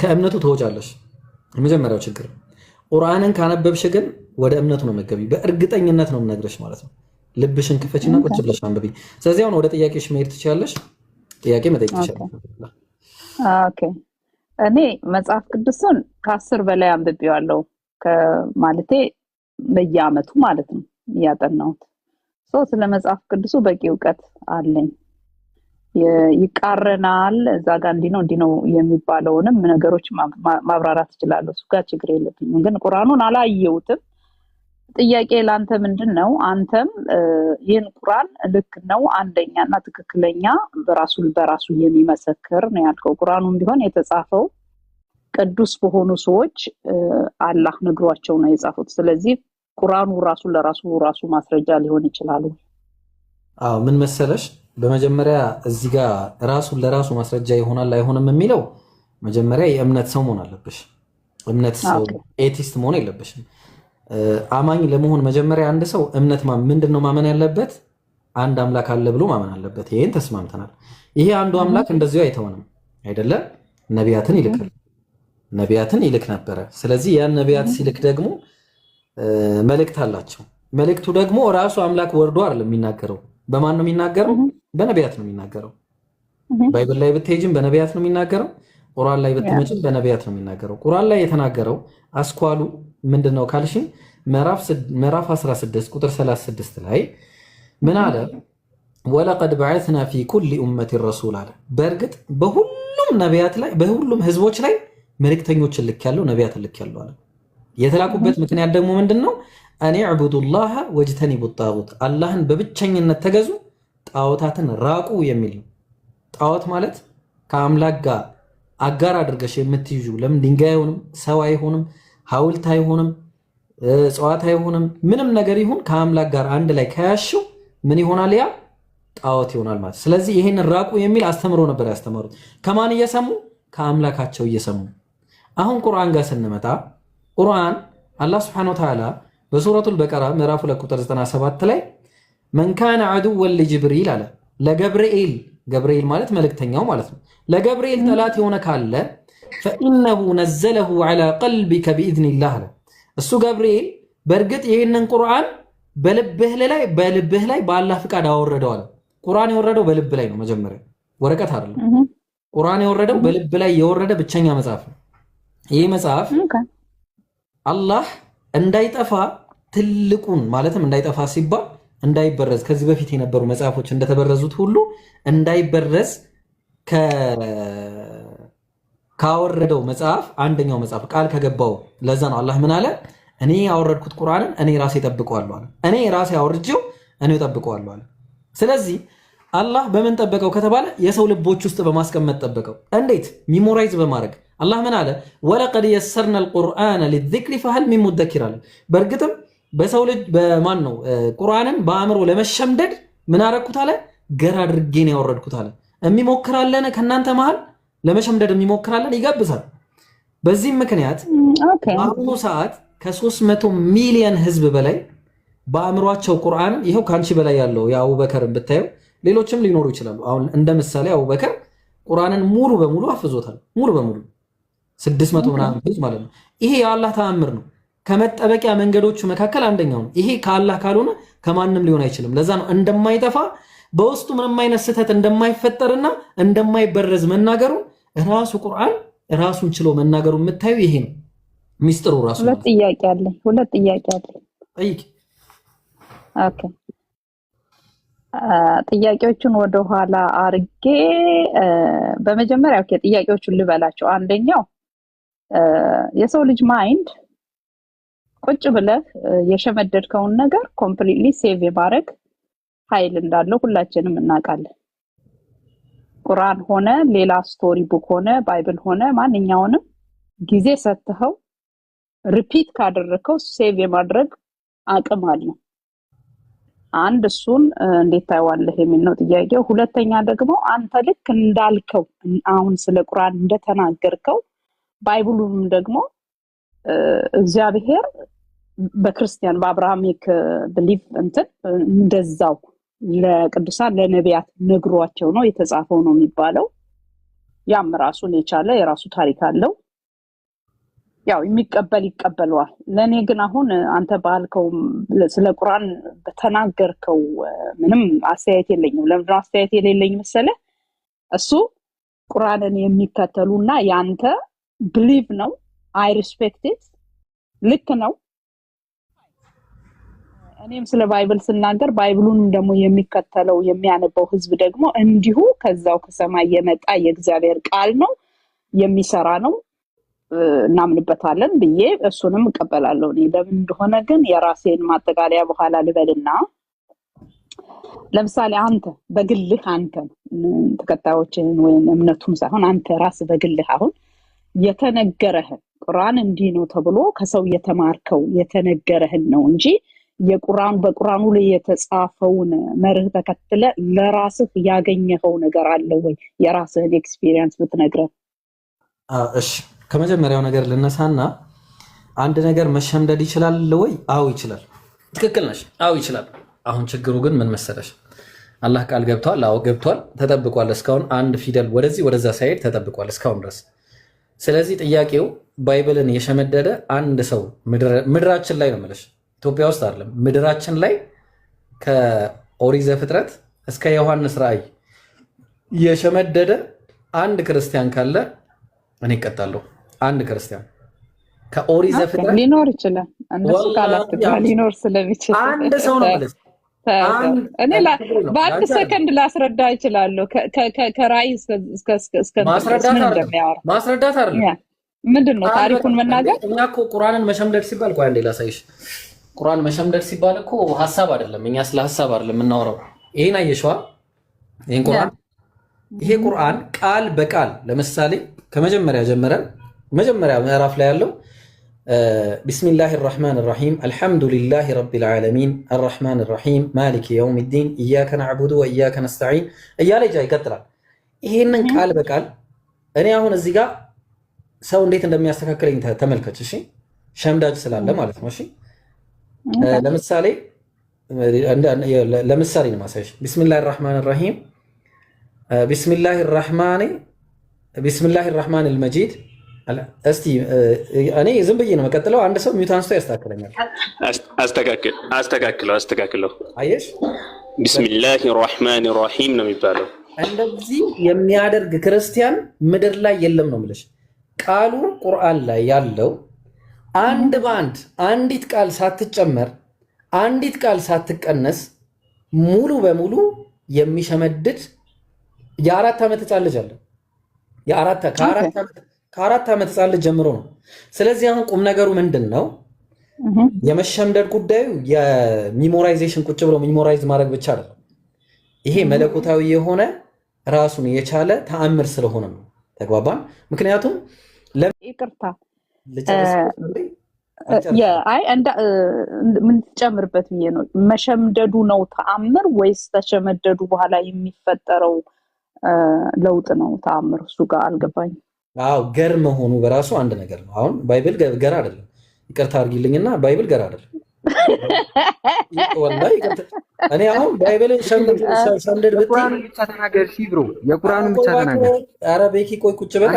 ከእምነቱ ተወጫለሽ። የመጀመሪያው ችግር ቁርአንን ካነበብሽ ግን ወደ እምነቱ ነው መገቢ። በእርግጠኝነት ነው የምነግርሽ ማለት ነው። ልብሽን ክፈችና ቁጭ ብለሽ አንብቢ። ስለዚህ አሁን ወደ ጥያቄሽ መሄድ ትችላለሽ። ጥያቄ መጠየቅ ትችላለሽ። ኦኬ። እኔ መጽሐፍ ቅዱስን ከ10 በላይ አንብቤዋለሁ። ማለቴ በየአመቱ ማለት ነው ያጠናሁት። ስለ መጽሐፍ ቅዱሱ በቂ እውቀት አለኝ። ይቃረናል እዛ ጋር እንዲህ ነው የሚባለውንም ነገሮች ማብራራት እችላለሁ። እሱ ጋር ችግር የለብኝም። ግን ቁርአኑን አላየሁትም። ጥያቄ ላንተ ምንድነው? አንተም ይህን ቁርአን ልክ ነው አንደኛና ትክክለኛ በራሱ የሚመሰክር ነው ያልከው። ቁርአኑን ቢሆን የተጻፈው ቅዱስ በሆኑ ሰዎች አላህ ነግሯቸው ነው የጻፉት። ስለዚህ ቁርአኑ ለራሱ ማስረጃ ሊሆን ይችላል። አዎ ምን መሰለሽ፣ በመጀመሪያ እዚህ ጋር ለራሱ ማስረጃ ይሆናል አይሆንም የሚለው መጀመሪያ የእምነት ሰው መሆን አለብሽ። እምነት ሰው ኤቲስት መሆን የለብሽም። አማኝ ለመሆን መጀመሪያ አንድ ሰው እምነት ምንድነው ማመን ያለበት? አንድ አምላክ አለ ብሎ ማመን አለበት። ይሄን ተስማምተናል። ይሄ አንዱ አምላክ እንደዚሁ አይተውንም አይደለ? ነቢያትን ይልክ ነበረ። ስለዚህ ያን ነቢያት ሲልክ ደግሞ መልእክት አላቸው። መልእክቱ ደግሞ ራሱ አምላክ ወርዶ አይደለም የሚናገረው። በማን ነው የሚናገረው? በነቢያት ነው የሚናገረው። ባይብል ላይ ብትሄጂም በነቢያት ነው የሚናገረው። ቁርአን ላይ ብትመጪም በነቢያት ነው የሚናገረው። ቁርአን ላይ የተናገረው አስኳሉ ምንድነው ካልሽኝ ምዕራፍ 16 ቁጥር 36 ላይ ምን አለ? ወለቀድ በዐስና ፊ ኩሊ ኡመቲ ረሱል አለ። በእርግጥ በሁሉም ነቢያት ላይ በሁሉም ህዝቦች ላይ መልእክተኞችን ልኬያለሁ፣ ነቢያትን ልኬያለሁ አለ። የተላኩበት ምክንያት ደግሞ ምንድነው? አን ዕቡዱላህ ወጅተኒቡ ጣጉት፣ አላህን በብቸኝነት ተገዙ፣ ጣዖታትን ራቁ የሚል ነው። ጣዖት ማለት ከአምላክ ጋር አጋር አድርገሽ የምትይዙ ለምን ድንጋይ አይሆንም፣ ሰው አይሆንም፣ ሐውልት አይሆንም፣ እጽዋት አይሆንም፣ ምንም ነገር ይሁን ከአምላክ ጋር አንድ ላይ ከያሽው ምን ይሆናል? ያ ጣዖት ይሆናል ማለት። ስለዚህ ይሄንን ራቁ የሚል አስተምሮ ነበር ያስተማሩት። ከማን እየሰሙ? ከአምላካቸው እየሰሙ። አሁን ቁርአን ጋር ስንመጣ ቁርአን አላህ Subhanahu Wa Ta'ala በሱረቱል በቀራ ምዕራፍ 2 ቁጥር 97 ላይ መን ካነ ዐዱወን ለጅብሪል አለ ገብርኤል ማለት መልእክተኛው ማለት ነው። ለገብርኤል ጠላት የሆነ ካለ ፈኢነሁ ነዘለሁ ዐላ ቀልቢከ ቢኢዝኒላህ አለ። እሱ ገብርኤል በእርግጥ ይህንን ቁርአን በልብህ ላይ በአላህ ፍቃድ አወረደው አለ። ቁርአን የወረደው በልብ ላይ ነው። መጀመሪያ ወረቀት አይደለም። ቁርአን የወረደው በልብ ላይ የወረደ ብቸኛ መጽሐፍ ነው። ይህ መጽሐፍ አላህ እንዳይጠፋ ትልቁን ማለትም እንዳይጠፋ ሲባል እንዳይበረዝ ከዚህ በፊት የነበሩ መጽሐፎች እንደተበረዙት ሁሉ እንዳይበረዝ ካወረደው መጽሐፍ አንደኛው መጽሐፍ ቃል ከገባው ለዛ ነው አላህ ምን አለ? እኔ ያወረድኩት ቁርአንን እኔ ራሴ ጠብቀዋለሁ አለ። እኔ ራሴ አወርጄው እኔ ጠብቀዋለሁ አለ። ስለዚህ አላህ በምን ጠበቀው ከተባለ የሰው ልቦች ውስጥ በማስቀመጥ ጠበቀው። እንዴት? ሚሞራይዝ በማድረግ አላህ ምን አለ? ወለቀድ የሰርና አልቁርአነ ሊዚክሪ ፈሀል ሚን ሙደኪር አለ። በእርግጥም በሰው ልጅ በማን ነው ቁርአንን በአእምሮ ለመሸምደድ ምን አረኩት አለ? ገር አድርጌ ነው ያወረድኩት አለ። የሚሞክራለን ከእናንተ መሃል ለመሸምደድ የሚሞክራለን ይጋብዛል። በዚህም ምክንያት በአሁኑ ሰዓት ከ300 ሚሊዮን ህዝብ በላይ በአእምሯቸው ቁርአን ይሄው ካንቺ በላይ ያለው የአቡበከርን ብታየው ሌሎችም ሊኖሩ ይችላሉ። አሁን እንደ ምሳሌ አቡበከር ቁርአንን ሙሉ በሙሉ አፍዞታል። ሙሉ በሙሉ 600 ምናምን ፔጅ ማለት ነው። ይሄ የአላህ ተአምር ነው። ከመጠበቂያ መንገዶቹ መካከል አንደኛው ነው። ይሄ ከአላህ ካልሆነ ከማንም ሊሆን አይችልም። ለዛ ነው እንደማይጠፋ በውስጡ ምንም አይነት ስህተት እንደማይፈጠርና እንደማይበረዝ መናገሩ ራሱ ቁርአን ራሱን ችሎ መናገሩ የምታዩ ይሄ ነው ሚስጥሩ ራሱ። ሁለት ጥያቄ አለኝ። ጠይቂ። ኦኬ ጥያቄዎቹን ወደ ኋላ አርጌ በመጀመሪያ ጥያቄዎቹን ልበላቸው። አንደኛው የሰው ልጅ ማይንድ ቁጭ ብለህ የሸመደድከውን ነገር ኮምፕሊትሊ ሴቭ የማድረግ ኃይል እንዳለው ሁላችንም እናውቃለን። ቁርአን ሆነ ሌላ ስቶሪ ቡክ ሆነ ባይብል ሆነ ማንኛውንም ጊዜ ሰጥተው ሪፒት ካደረከው ሴቭ የማድረግ አቅም አለው። አንድ እሱን እንዴት ታይዋለህ የሚል ነው ጥያቄው። ሁለተኛ ደግሞ አንተ ልክ እንዳልከው አሁን ስለ ቁርአን እንደተናገርከው ባይብሉንም ደግሞ እግዚአብሔር በክርስቲያን በአብርሃሚክ ብሊፍ እንትን እንደዛው ለቅዱሳን ለነቢያት ነግሯቸው ነው የተጻፈው ነው የሚባለው። ያም ራሱን የቻለ የራሱ ታሪክ አለው። ያው የሚቀበል ይቀበለዋል። ለኔ ግን አሁን አንተ ባልከው ስለ ቁርአን በተናገርከው ምንም አስተያየት የለኝም። ለምን አስተያየት የሌለኝ መሰለህ? እሱ ቁርአንን የሚከተሉና ያንተ ብሊቭ ነው። አይ ሪስፔክት ኢት። ልክ ነው። እኔም ስለ ባይብል ስናገር ባይብሉንም ደግሞ የሚከተለው የሚያነበው ህዝብ ደግሞ እንዲሁ ከዛው ከሰማይ የመጣ የእግዚአብሔር ቃል ነው፣ የሚሰራ ነው፣ እናምንበታለን ብዬ እሱንም እቀበላለሁ። እኔ ለምን እንደሆነ ግን የራሴን ማጠቃለያ በኋላ ልበልና ለምሳሌ አንተ በግልህ አንተ ተከታዮችን ወይም እምነቱን ሳይሆን አንተ ራስ በግልህ አሁን የተነገረህን ቁርአን እንዲህ ነው ተብሎ ከሰው የተማርከው የተነገረህን ነው እንጂ የቁርአን በቁርአኑ ላይ የተጻፈውን መርህ ተከትለ ለራስህ ያገኘኸው ነገር አለ ወይ? የራስህን ኤክስፒሪየንስ ብትነግረን። እሺ ከመጀመሪያው ነገር ልነሳና አንድ ነገር መሸምደድ ይችላል ወይ? አዎ ይችላል። ትክክል ነሽ። አዎ ይችላል። አሁን ችግሩ ግን ምን መሰለሽ? አላህ ቃል ገብቷል። አዎ ገብቷል። ተጠብቋል። እስካሁን አንድ ፊደል ወደዚህ ወደዛ ሳይሄድ ተጠብቋል እስካሁን ድረስ። ስለዚህ ጥያቄው ባይብልን የሸመደደ አንድ ሰው ምድራችን ላይ ነው የምልሽ፣ ኢትዮጵያ ውስጥ አይደለም፣ ምድራችን ላይ ከኦሪት ዘፍጥረት እስከ ዮሐንስ ራእይ የሸመደደ አንድ ክርስቲያን ካለ እኔ እቀጣለሁ። አንድ ክርስቲያን ከኦሪት ዘፍጥረት ሊኖር ይችላል። እነሱ ካላት ሊኖር ስለሚችል አንድ ሰው ነው ማለት እኔ በአንድ ሰከንድ ላስረዳ እችላለሁ። ከራእይ እስከ ማስረዳት አይደለም። ምንድነው ታሪኩን መናገር? እኛ እኮ ቁርአንን መሸምደድ ሲባል ቆይ አንዴ ላሳይሽ። ቁርአን መሸምደድ ሲባል እኮ ሐሳብ አይደለም። እኛ ስለ ሐሳብ አይደለም የምናወራው። ይሄን አየሽዋ? ይሄን ቁርአን ይሄ ቁርአን ቃል በቃል ለምሳሌ ከመጀመሪያ ጀምረን መጀመሪያ ምዕራፍ ላይ ያለው ቢስሚላሂ الرحمن الرحيم الحمد لله رب العالمين الرحمن الرحيم مالك يوم الدين إياك نعبد وإياك نستعين እያለ ይቀጥላል። ይሄንን ቃል በቃል እኔ አሁን እዚህ ጋር ሰው እንዴት እንደሚያስተካክለኝ ተመልከች። እሺ ሸምዳጅ ስላለ ማለት ነው። እሺ ለምሳሌ ነው ማሳይሽ። ቢስሚላሂ الرحمن الرحيم ቢስሚላሂ الرحمن المجيد እስቲ እኔ ዝም ብዬ ነው መቀጥለው። አንድ ሰው ሚውት አንስቶ ያስተካክለኛል። አስተካክለው። አየሽ ቢስሚላሂ الرحمن الرحيم ነው የሚባለው። እንደዚህ የሚያደርግ ክርስቲያን ምድር ላይ የለም ነው የምልሽ። ቃሉ ቁርአን ላይ ያለው አንድ በአንድ አንዲት ቃል ሳትጨመር አንዲት ቃል ሳትቀነስ ሙሉ በሙሉ የሚሸመድድ የአራት ዓመት ሕፃን ልጅ አለ። ከአራት ዓመት ሕፃን ልጅ ጀምሮ ነው። ስለዚህ አሁን ቁም ነገሩ ምንድን ነው? የመሸምደድ ጉዳዩ የሚሞራይዜሽን ቁጭ ብሎ ሚሞራይዝ ማድረግ ብቻ አይደለም። ይሄ መለኮታዊ የሆነ ራሱን የቻለ ተአምር ስለሆነ ነው። ተግባባን? ምክንያቱም ይቅርታ ልጨርስ አይ ምን ትጨምርበት ብዬ ነው። መሸምደዱ ነው ተአምር ወይስ ተሸመደዱ በኋላ የሚፈጠረው ለውጥ ነው ተአምር? እሱ ጋር አልገባኝ። አዎ ገር መሆኑ በራሱ አንድ ነገር ነው። አሁን ባይብል ገር አይደለም፣ ይቅርታ አድርጊልኝና ባይብል ገር አይደለም። ወላሂ እኔ አሁን ባይብልን ሸምደድ ብትይ ብቻ ተናገር ብሮ፣ የቁርአኑን ብቻ ተናገር። ኧረ ቤኪ ቆይ ቁጭ በል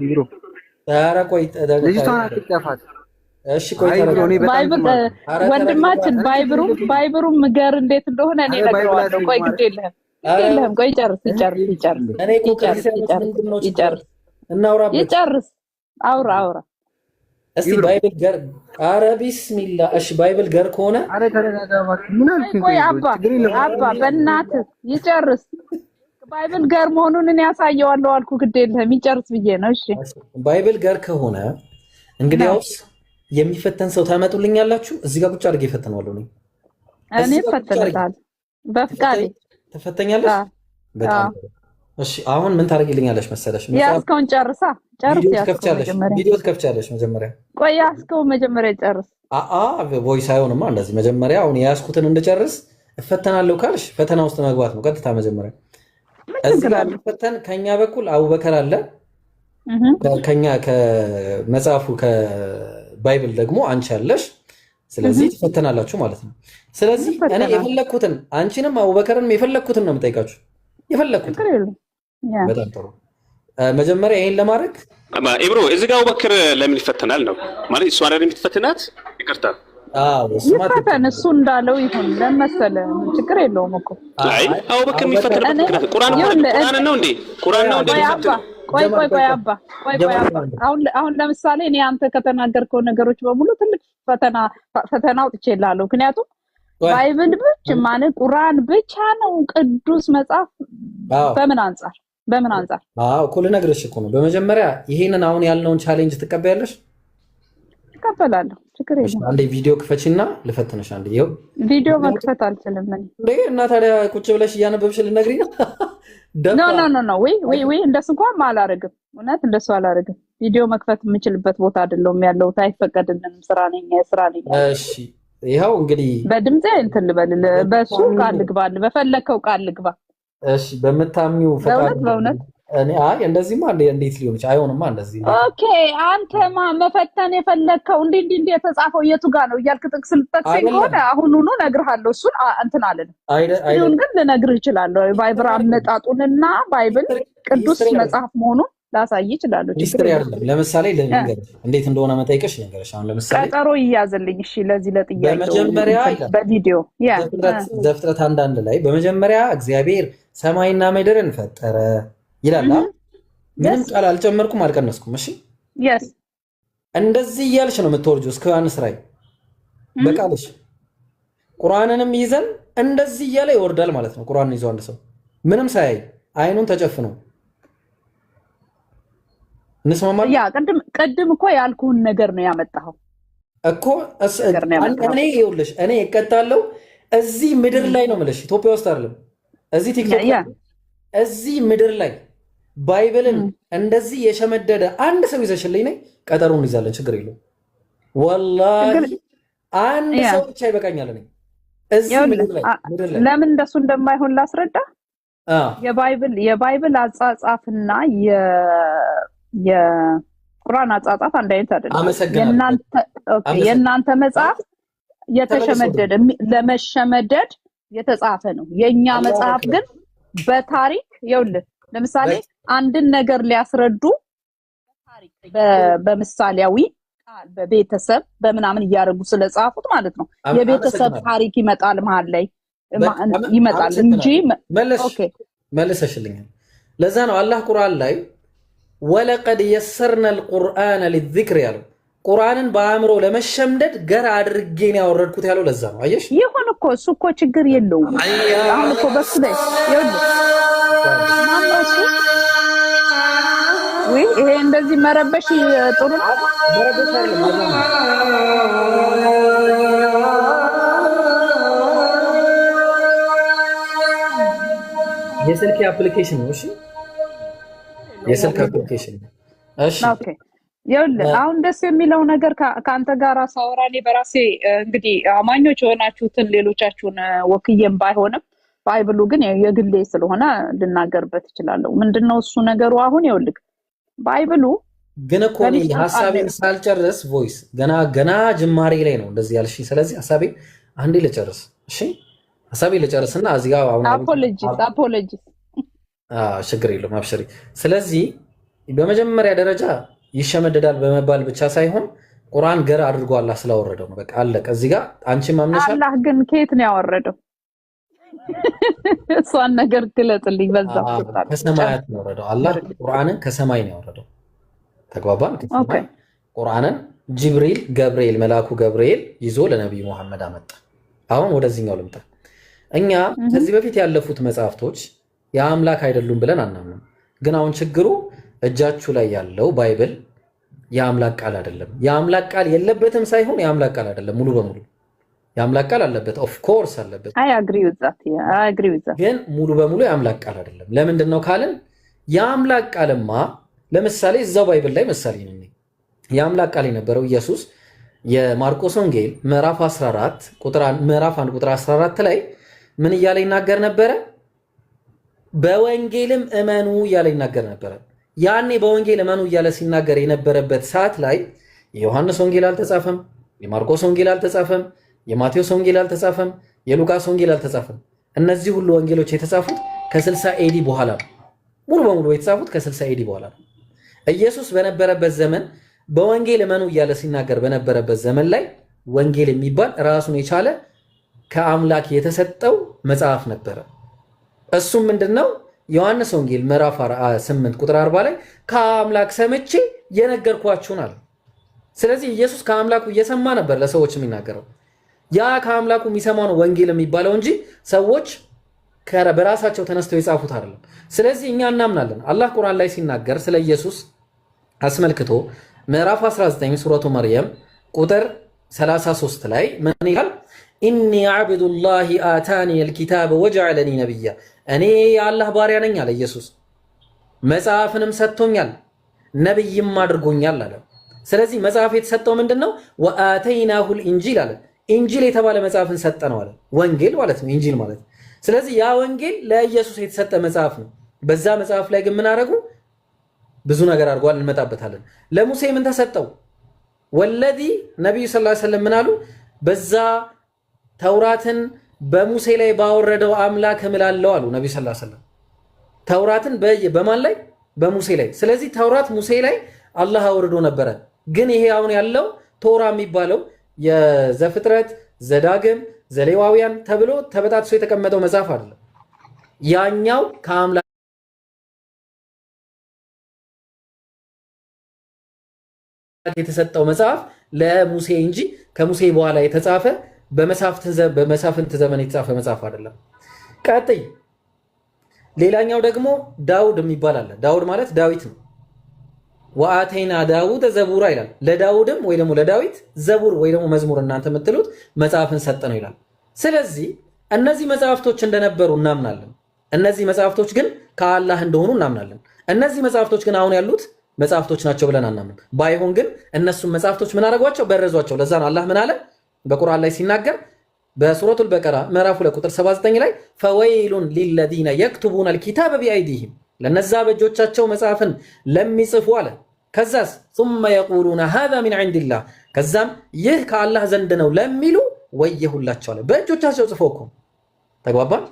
ብሮ። ኧረ ቆይ ልጅቷን አትጠፋት። እሺ ቆይ ባይብል ወንድማችን ባይብሩም ገር እንዴት እንደሆነ እኔ እነግረዋለሁ። ቆይ ግድ የለህም ቆይ ጨርስ። እኔ እኮ ይጨርስ እናውራበት። ይጨርስ አውራ እስቲ ባይብል ገር ኧረ ቢስሚላ። እሺ ባይብል ገር ከሆነ ኧረ ተረጋጋ። ምን አልከኝ? ቆይ አባ በእናትህ ይጨርስ። ባይብል ገር መሆኑን እኔ ያሳየዋለሁ አልኩ። ግድ የለህም ይጨርስ ብዬ ነው። እሺ ባይብል ገር ከሆነ እንግዲያውስ የሚፈተን ሰው ታመጡልኛላችሁ። እዚህ ጋር ቁጭ አድርጌ እፈትነዋለሁ። እኔ እፈትነታለሁ በፍቃዴ። ትፈተኛለሽ? በጣም እሺ። አሁን ምን ታደርጊልኛለሽ መሰለሽ? ያስከውን ጨርስ። ቪዲዮ ትከፍቻለሽ መጀመሪያ። ቆይ ያስከውን መጀመሪያ ጨርስ። ቮይስ አይሆንማ እንደዚህ። መጀመሪያ አሁን የያዝኩትን እንድጨርስ እፈተናለሁ ካልሽ ፈተና ውስጥ መግባት ነው ቀጥታ መጀመሪያ። እዚህ ጋር ፈተን ከኛ በኩል አቡበከር አለ፣ ከኛ ከመጽሐፉ ከባይብል ደግሞ አንቺ አለሽ። ስለዚህ ትፈተናላችሁ ማለት ነው። ስለዚህ እኔ የፈለኩትን አንቺንም አቡበከርንም የፈለኩትን ነው የምጠይቃችሁ። የፈለኩትን። በጣም ጥሩ። መጀመሪያ ይሄን ለማድረግ ኢብሮ እዚህ ጋር አቡበከር ለምን ይፈተናል ነው ማለት እሱ አይደል የምትፈትናት? ይቅርታ ይፈተን እሱ እንዳለው ይሁን። ለመሰለ ችግር የለውም እኮ። አይ አቡበከር የሚፈተንበት ምክንያት ቁርአን ነው እንዴ? ቁርአን ነው እንዴ? ቆይ አባ አሁን ለምሳሌ እኔ አንተ ከተናገርከው ነገሮች በሙሉ ትልቅ ፈተና አውጥቼልሃለሁ። ምክንያቱም ባይብል ብቻ ማለት ቁርአን ብቻ ነው ቅዱስ መጽሐፍ። በምን አንፃር እኮ ልነግርሽ እኮ ነው። በመጀመሪያ ይሄንን አሁን ያልነውን ቻሌንጅ ትቀበያለሽ? እቀበላለሁ። ችግር የለም። አንዴ ቪዲዮ ክፈቺና ልፈትንሽ። አንዴ ይኸው ቪዲዮ መክፈት አልችልም እኔ እና ታዲያ ቁጭ ብለሽ እያነበብሽ ልነግሪኝ ነው? ኖ ወይ እንደሱ እንኳን አላደርግም። እውነት እንደሱ አላደርግም። ቪዲዮ መክፈት የምችልበት ቦታ አይደለም ያለሁት። አይፈቀድልንም። ስራ ነኝ። እሺ ይኸው እንግዲህ በድምጼ እንትን ልበል፣ በሱ ቃል ልግባል፣ በፈለከው ቃል ልግባ። እሺ በመታሚው ፈቃድ በእውነት እኔ እንደዚህማ እንዴት ሊሆን ይችላል? አይሆንማ እንደዚህ። ኦኬ አንተማ መፈተን የፈለከው እንዴ የተጻፈው የቱ ጋር ነው እያልክ ጥቅስ ልጠቅሰኝ ከሆነ አሁኑኑ እነግርሃለሁ። እሱን እንትን አለንም አይደል ግን ልነግርህ እችላለሁ። ባይብል አመጣጡንና ባይብል ቅዱስ መጽሐፍ መሆኑን ላሳይ እችላለሁ። ሂስትሪ አይደለም። ለምሳሌ እንዴት እንደሆነ መጠይቀሽ ነገርሽ። አሁን ለምሳሌ ቀጠሮ ይያዝልኝ። እሺ ለዚህ ለጥያቄው በመጀመሪያ በቪዲዮ ዘፍጥረት 1:1 ላይ በመጀመሪያ እግዚአብሔር ሰማይና ምድርን ፈጠረ ይላል። ምንም ቃል አልጨመርኩም አልቀነስኩም። እሺ እንደዚህ እያልሽ ነው የምትወርጂው እስከ ዮሐንስ ራዕይ በቃልሽ። ቁርአንንም ይዘን እንደዚህ እያለ ይወርዳል ማለት ነው። ቁርአንን ይዞ አንድ ሰው ምንም ሳያይ አይኑን ተጨፍኖ እንስማማለን። ቅድም እኮ ያልኩህን ነገር ነው ያመጣኸው እኮ። እኔ ይኸውልሽ እኔ እቀጣለሁ እዚህ ምድር ላይ ነው የምልሽ፣ ኢትዮጵያ ውስጥ አይደለም። እዚህ ቲክቶክ እዚህ ምድር ላይ ባይብልን እንደዚህ የሸመደደ አንድ ሰው ይዘሽልኝ ነኝ፣ ቀጠሮ እንይዛለን። ችግር የለውም። ወላሂ አንድ ሰው ብቻ ይበቃኛል። ነኝ እዚህ ምድር ላይ ለምን እንደሱ እንደማይሆን ላስረዳ። የባይብል አጻጻፍና የቁርአን አጻጻፍ አንድ አይነት አይደለም። የእናንተ መጽሐፍ የተሸመደደ ለመሸመደድ የተጻፈ ነው። የኛ መጽሐፍ ግን በታሪክ ይኸውልህ፣ ለምሳሌ አንድን ነገር ሊያስረዱ በምሳሌያዊ ቃል በቤተሰብ በምናምን እያደረጉ ስለጻፉት ማለት ነው። የቤተሰብ ታሪክ ይመጣል መሀል ላይ ይመጣል እንጂ መለሰሽልኛል። ለዛ ነው አላህ ቁርአን ላይ ወለቀድ የሰርና አልቁርአን ሊዝክር ያለው። ቁርአንን በአእምሮ ለመሸምደድ ገር አድርጌን ያወረድኩት ያለው ለዛ ነው። አየሽ ይሁን እኮ እሱ እኮ ችግር የለውም። አሁን እኮ በሱ ላይ ይኸውልህ ማማሱ ወይ ይሄ እንደዚህ መረበሽ ጥሩ ነው። መረበሽ አይደለም። የስልክ አፕሊኬሽን ነው። እሺ የስልክ አፕሊኬሽን። እሺ ኦኬ ይኸውልህ አሁን ደስ የሚለው ነገር ከአንተ ጋር ሳወራ እኔ በራሴ እንግዲህ አማኞች የሆናችሁትን ሌሎቻችሁን ወክዬም ባይሆንም ባይብሉ ግን የግሌ ስለሆነ ልናገርበት እችላለሁ። ምንድነው እሱ ነገሩ? አሁን ይኸውልህ ባይብሉ ግን እኮ እኔ ሀሳቤን ሳልጨርስ ቮይስ ገና ጅማሬ ላይ ነው እንደዚህ ያልሽ። ስለዚህ ሀሳቤ አንዴ ልጨርስ። እሺ ሀሳቤ ልጨርስና እዚህ ጋር አሁን አፖሎጂስ ችግር የለውም አብሽሪ። ስለዚህ በመጀመሪያ ደረጃ ይሸመደዳል በመባል ብቻ ሳይሆን ቁርአን ገር አድርጎ አላህ ስላወረደው ነው። በቃ አለቀ። እዚህ ጋር አንቺ ማምነሻል። አላህ ግን ከየት ነው ያወረደው? እሷን ነገር ግለጽልኝ። በዛ ከሰማያት ነው ያወረደው። አላህ ቁርአንን ከሰማይ ነው ያወረደው። ተግባባን? ቁርአንን ጅብሪል ገብርኤል መልአኩ ገብርኤል ይዞ ለነብዩ መሐመድ አመጣ። አሁን ወደዚህኛው ልምጣ። እኛ ከዚህ በፊት ያለፉት መጽሐፍቶች የአምላክ አይደሉም ብለን አናምንም። ግን አሁን ችግሩ እጃችሁ ላይ ያለው ባይብል የአምላክ ቃል አይደለም። የአምላክ ቃል የለበትም ሳይሆን የአምላክ ቃል አይደለም። ሙሉ በሙሉ የአምላክ ቃል አለበት። ኦፍ ኮርስ አለበት። አይ አግሪ ዊዝ ዛት ግን ሙሉ በሙሉ የአምላክ ቃል አይደለም። ለምንድን ነው ካልን የአምላክ ቃልማ ለምሳሌ እዛው ባይብል ላይ ምሳሌ ነው። የአምላክ ቃል የነበረው ኢየሱስ የማርቆስ ወንጌል ምዕራፍ 14 ቁጥር 14 ላይ ምን እያለ ይናገር ነበረ? በወንጌልም እመኑ እያለ ይናገር ነበረ። ያኔ በወንጌል እመኑ እያለ ሲናገር የነበረበት ሰዓት ላይ የዮሐንስ ወንጌል አልተጻፈም፣ የማርቆስ ወንጌል አልተጻፈም፣ የማቴዎስ ወንጌል አልተጻፈም፣ የሉቃስ ወንጌል አልተጻፈም። እነዚህ ሁሉ ወንጌሎች የተጻፉት ከ60 ኤዲ በኋላ ነው። ሙሉ በሙሉ የተጻፉት ከ60 ኤዲ በኋላ ነው። ኢየሱስ በነበረበት ዘመን በወንጌል እመኑ እያለ ሲናገር በነበረበት ዘመን ላይ ወንጌል የሚባል ራሱን የቻለ ከአምላክ የተሰጠው መጽሐፍ ነበረ። እሱም ምንድነው? ዮሐንስ ወንጌል ምዕራፍ 8 ቁጥር 40 ላይ ከአምላክ ሰምቼ የነገርኳችሁን አለ። ስለዚህ ኢየሱስ ከአምላኩ እየሰማ ነበር ለሰዎች የሚናገረው። ያ ከአምላኩ የሚሰማው ነው ወንጌል የሚባለው እንጂ ሰዎች በራሳቸው ተነስተው የጻፉት አይደለም። ስለዚህ እኛ እናምናለን። አላህ ቁርአን ላይ ሲናገር ስለ ኢየሱስ አስመልክቶ ምዕራፍ 19 ሱረቱ መርየም ቁጥር 33 ላይ ምን ይላል? ኢኒ ዓብዱላሂ አታኒ አልኪታበ ወጀዐለኒ ነቢያ፣ እኔ የአላህ ባሪያ ነኝ አለ ኢየሱስ። መጽሐፍንም ሰጥቶኛል ነብይም አድርጎኛል አለ። ስለዚህ መጽሐፍ የተሰጠው ምንድነው? ወአተይናሁል ኢንጂል አለ። ኢንጂል የተባለ መጽሐፍን ሰጠነው አለ። ወንጌል ማለት ነው ኢንጂል ማለት። ስለዚህ ያ ወንጌል ለኢየሱስ የተሰጠ መጽሐፍ ነው። በዛ መጽሐፍ ላይ ግን ምን አደረጉ? ብዙ ነገር አድርጓል፣ እንመጣበታለን። ለሙሴ ምን ተሰጠው? ወለዚ ነብዩ ሰለላሁ ዐለይሂ ወሰለም ምን አሉ? በዛ ተውራትን በሙሴ ላይ ባወረደው አምላክ እምላለሁ አሉ ነብዩ ሰለላሁ ዐለይሂ ወሰለም። ተውራትን በማን ላይ? በሙሴ ላይ። ስለዚህ ተውራት ሙሴ ላይ አላህ አውርዶ ነበረ። ግን ይሄ አሁን ያለው ቶራ የሚባለው የዘፍጥረት፣ ዘዳግም፣ ዘሌዋውያን ተብሎ ተበጣጥሶ የተቀመጠው መጽሐፍ አይደለም። ያኛው ከአምላክ የተሰጠው መጽሐፍ ለሙሴ እንጂ ከሙሴ በኋላ የተጻፈ በመሳፍንት ዘመን የተጻፈ መጽሐፍ አይደለም። ቀጥይ። ሌላኛው ደግሞ ዳውድ የሚባል አለ። ዳውድ ማለት ዳዊት ነው። ወአተይና ዳውድ ዘቡራ ይላል። ለዳውድም ወይ ደግሞ ለዳዊት ዘቡር ወይ ደግሞ መዝሙር እናንተ የምትሉት መጽሐፍን ሰጠ ነው ይላል። ስለዚህ እነዚህ መጽሐፍቶች እንደነበሩ እናምናለን። እነዚህ መጽሐፍቶች ግን ከአላህ እንደሆኑ እናምናለን። እነዚህ መጽሐፍቶች ግን አሁን ያሉት መጽሐፍቶች ናቸው ብለን አናምን። ባይሆን ግን እነሱም መጽሐፍቶች ምን አደረጓቸው? በረዟቸው። ለዛ ነው አላህ ምን አለ በቁርአን ላይ ሲናገር በሱረቱል በቀራ ምዕራፍ 2 ቁጥር 79 ላይ ፈወይሉን ሊለዚነ የክቱቡነ አልኪታበ ቢአይዲሂም፣ ለነዛ በእጆቻቸው መጽሐፍን ለሚጽፉ አለ። ከዛስ ثم يقولون هذا من عند الله፣ ከዛም ይህ ከአላህ ዘንድ ነው ለሚሉ ወየሁላቸው አለ። በእጆቻቸው ጽፈው እኮ ተግባባን።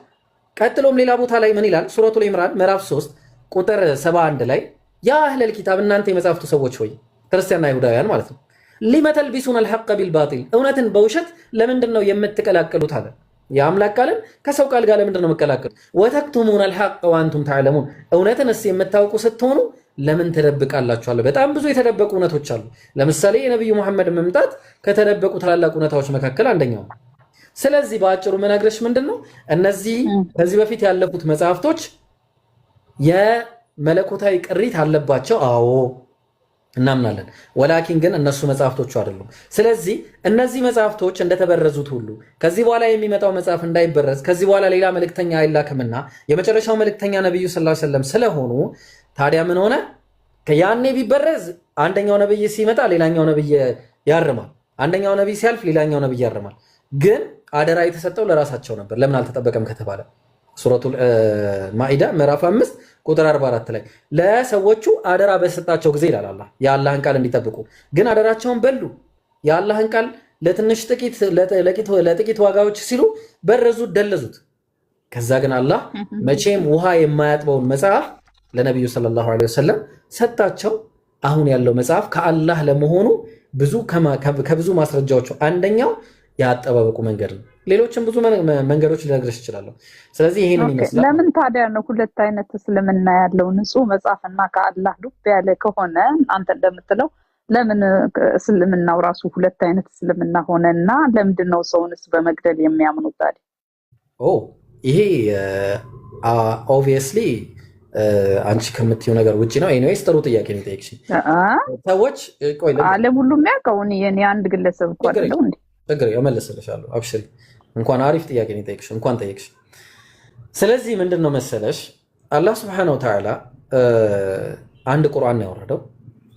ቀጥሎም ሌላ ቦታ ላይ ምን ይላል? ሱረቱል ኢምራን ምዕራፍ 3 ቁጥር 71 ላይ ያ አህለል ኪታብ እናንተ የመጽሐፍቱ ሰዎች ሆይ ክርስቲያንና ይሁዳውያን ማለት ነው ሊመ ተልቢሱነ አልሐቀ ቢልባጢል፣ እውነትን በውሸት ለምንድን ነው የምትቀላቅሉት አለ። የአምላክ ቃልን ከሰው ቃል ጋር ለምንድን ነው የምትቀላቅሉት? ወተክቱሙነ አልሐቀ ወአንቱም ተዕለሙን፣ እውነትንስ የምታውቁ ስትሆኑ ለምን ትደብቃላችሁ አለ። በጣም ብዙ የተደበቁ እውነቶች አሉ። ለምሳሌ የነብዩ መሐመድ መምጣት ከተደበቁ ታላላቅ እውነታዎች መካከል አንደኛው ነው። ስለዚህ በአጭሩ መናገርሽ ምንድነው? እነዚህ ከዚህ በፊት ያለፉት መጽሐፍቶች የመለኮታዊ ቅሪት አለባቸው። አዎ እናምናለን። ወላኪን ግን እነሱ መጽሐፍቶቹ አይደሉም። ስለዚህ እነዚህ መጽሐፍቶች እንደተበረዙት ሁሉ ከዚህ በኋላ የሚመጣው መጽሐፍ እንዳይበረዝ ከዚህ በኋላ ሌላ መልእክተኛ አይላክምና የመጨረሻው መልእክተኛ ነብዩ ሰለላሁ ዐለይሂ ወሰለም ስለሆኑ ታዲያ ምን ሆነ? ያኔ ቢበረዝ አንደኛው ነብይ ሲመጣ ሌላኛው ነብይ ያርማል፣ አንደኛው ነብይ ሲያልፍ ሌላኛው ነብይ ያርማል። ግን አደራ የተሰጠው ለራሳቸው ነበር። ለምን አልተጠበቀም ከተባለ ሱረቱል ማኢዳ ምዕራፍ 5 ቁጥር 44 ላይ ለሰዎቹ አደራ በሰጣቸው ጊዜ ይላል አላህ የአላህን ቃል እንዲጠብቁ፣ ግን አደራቸውን በሉ። የአላህን ቃል ለትንሽ ለጥቂት ዋጋዎች ሲሉ በረዙት፣ ደለዙት። ከዛ ግን አላህ መቼም ውሃ የማያጥበውን መጽሐፍ ለነቢዩ ሰለላሁ ዐለይሂ ወሰለም ሰጣቸው። አሁን ያለው መጽሐፍ ከአላህ ለመሆኑ ከብዙ ማስረጃዎቹ አንደኛው ያጠባበቁ መንገድ ነው። ሌሎችም ብዙ መንገዶች ልነግርሽ እችላለሁ። ስለዚህ ይሄንን ይመስላል። ለምን ታዲያ ነው ሁለት አይነት እስልምና ያለው? ንጹህ መጽሐፍና ከአላህ ዱብ ያለ ከሆነ አንተ እንደምትለው ለምን እስልምናው ራሱ ሁለት አይነት እስልምና ሆነና ለምንድን ነው ሰውንስ በመግደል የሚያምኑት ታዲያ? ይሄ ኦብቪየስሊ አንቺ ከምትይው ነገር ውጪ ነው። ኤኒዌይስ ጥሩ ጥያቄ ነው የጠየቅሽኝ። ሰዎች ቆይ ዓለም ሁሉ የሚያውቀው እኔ አንድ ግለሰብ እኮ አይደለም እንዴ? ችግር እመልስልሻለሁ። አብሽሪ። እንኳን አሪፍ ጥያቄ ነው የጠየቅሽ፣ እንኳን ጠየቅሽ። ስለዚህ ምንድን ነው መሰለሽ አላህ ሱብሓነሁ ወተዓላ አንድ ቁርአን ያወረደው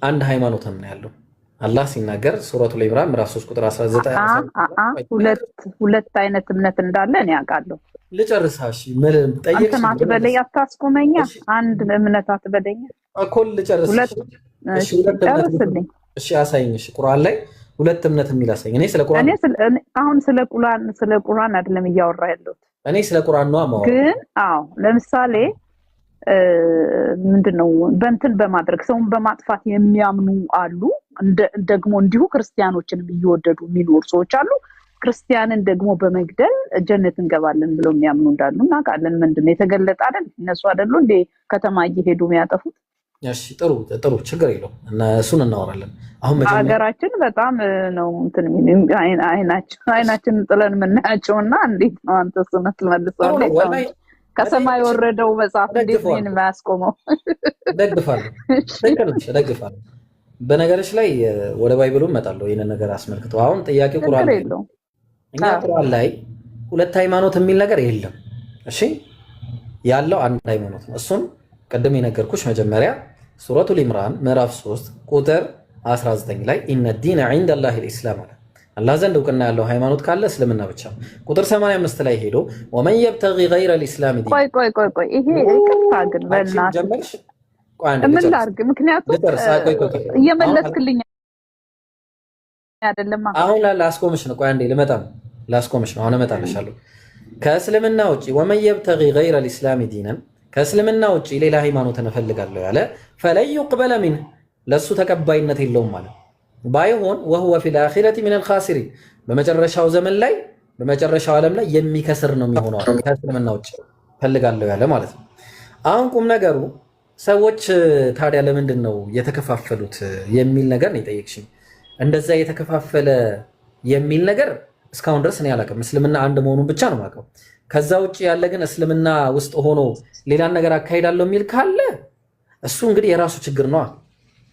አንድ ሃይማኖትም ነው ያለው። አላህ ሲናገር ሱረቱል ኢምራን ምዕራፍ 3 ቁጥር 19 ሁለት አይነት እምነት እንዳለ እኔ አውቃለሁ። ልጨርሳሽ ምንም ጠየቅሽ። አንተ ማትበለኝ አታስቆመኛ። አንድ እምነት አትበለኝ እኮ ልጨርሳሽ። እሺ አሳይኝ። ቁርአን ላይ ሁለት እምነት የሚል አሳይኝ። እኔ ስለ ቁርአን አሁን ስለ ቁርአን አይደለም እያወራ ያለሁት። እኔ ስለ ቁርአን ነው ማወራ። ግን ለምሳሌ ምንድነው በእንትን በማድረግ ሰውን በማጥፋት የሚያምኑ አሉ። ደግሞ እንዲሁ ክርስቲያኖችንም እየወደዱ የሚኖሩ ሰዎች አሉ። ክርስቲያንን ደግሞ በመግደል ጀነት እንገባለን ብለው የሚያምኑ እንዳሉ እናውቃለን። ምንድነው የተገለጠ አይደል? እነሱ አይደሉ እንደ ከተማ እየሄዱ የሚያጠፉት? እሺ ጥሩ ችግር የለውም እና እሱን እናወራለን። አሁን ሀገራችን በጣም ነው እንትን አይናችን ጥለን የምናያቸውና እንዴት ነው አንተ እሱነት መልሰው ከሰማይ ወረደው መጽሐፍ እንዴት ነው የሚያስቆመው? ደግፋለሁ። በነገርሽ ላይ ወደ ባይብሉ እመጣለሁ ይሄንን ነገር አስመልክቶ። አሁን ጥያቄው ቁርአን ነው። እኛ ቁርአን ላይ ሁለት ሃይማኖት የሚል ነገር የለም። እሺ ያለው አንድ ሃይማኖት ነው። እሱን ቀደም የነገርኩሽ መጀመሪያ ሱረቱል ኢምራን ምዕራፍ 3 ቁጥር 19 ላይ ኢነ ዲነ ዒንደላሂ አልኢስላም አለ። አላህ ዘንድ እውቅና ያለው ሃይማኖት ካለ እስልምና ብቻ። ቁጥር 85 ላይ ሄዶ ወመን የብተጊ ገይረ አልኢስላም ዲን ቆይ ይሄ ይቅርታ ግን በእናትህ ምን ላድርግ? ምክንያቱም እየመለስክልኝ አይደለም። አሁን ላስቆምሽ ነው። ቆይ አንዴ ላስቆምሽ ነው። አሁን እመጣልሻለሁ። ከእስልምና ውጪ ወመን የብተጊ ገይረ አልኢስላም ዲነን ከእስልምና ውጪ ሌላ ሃይማኖትን እፈልጋለሁ ያለ ፈለን ዩቅበለ ሚንሁ ለሱ ተቀባይነት የለውም ማለት ባይሆን ወሁወ ፊል አኺረቲ ሚነል ኻሲሪን በመጨረሻው ዘመን ላይ በመጨረሻው ዓለም ላይ የሚከስር ነው የሚሆነው ከእስልምና ውጪ እፈልጋለሁ ያለ ማለት ነው። አሁን ቁም ነገሩ ሰዎች ታዲያ ለምንድን ነው የተከፋፈሉት የሚል ነገር ነው የጠየቅሽኝ። እንደዛ የተከፋፈለ የሚል ነገር እስካሁን ድረስ እኔ አላውቅም። እስልምና አንድ መሆኑን ብቻ ነው የማውቀው። ከዛ ውጭ ያለ ግን እስልምና ውስጥ ሆኖ ሌላን ነገር አካሄዳለሁ የሚል ካለ እሱ እንግዲህ የራሱ ችግር ነው።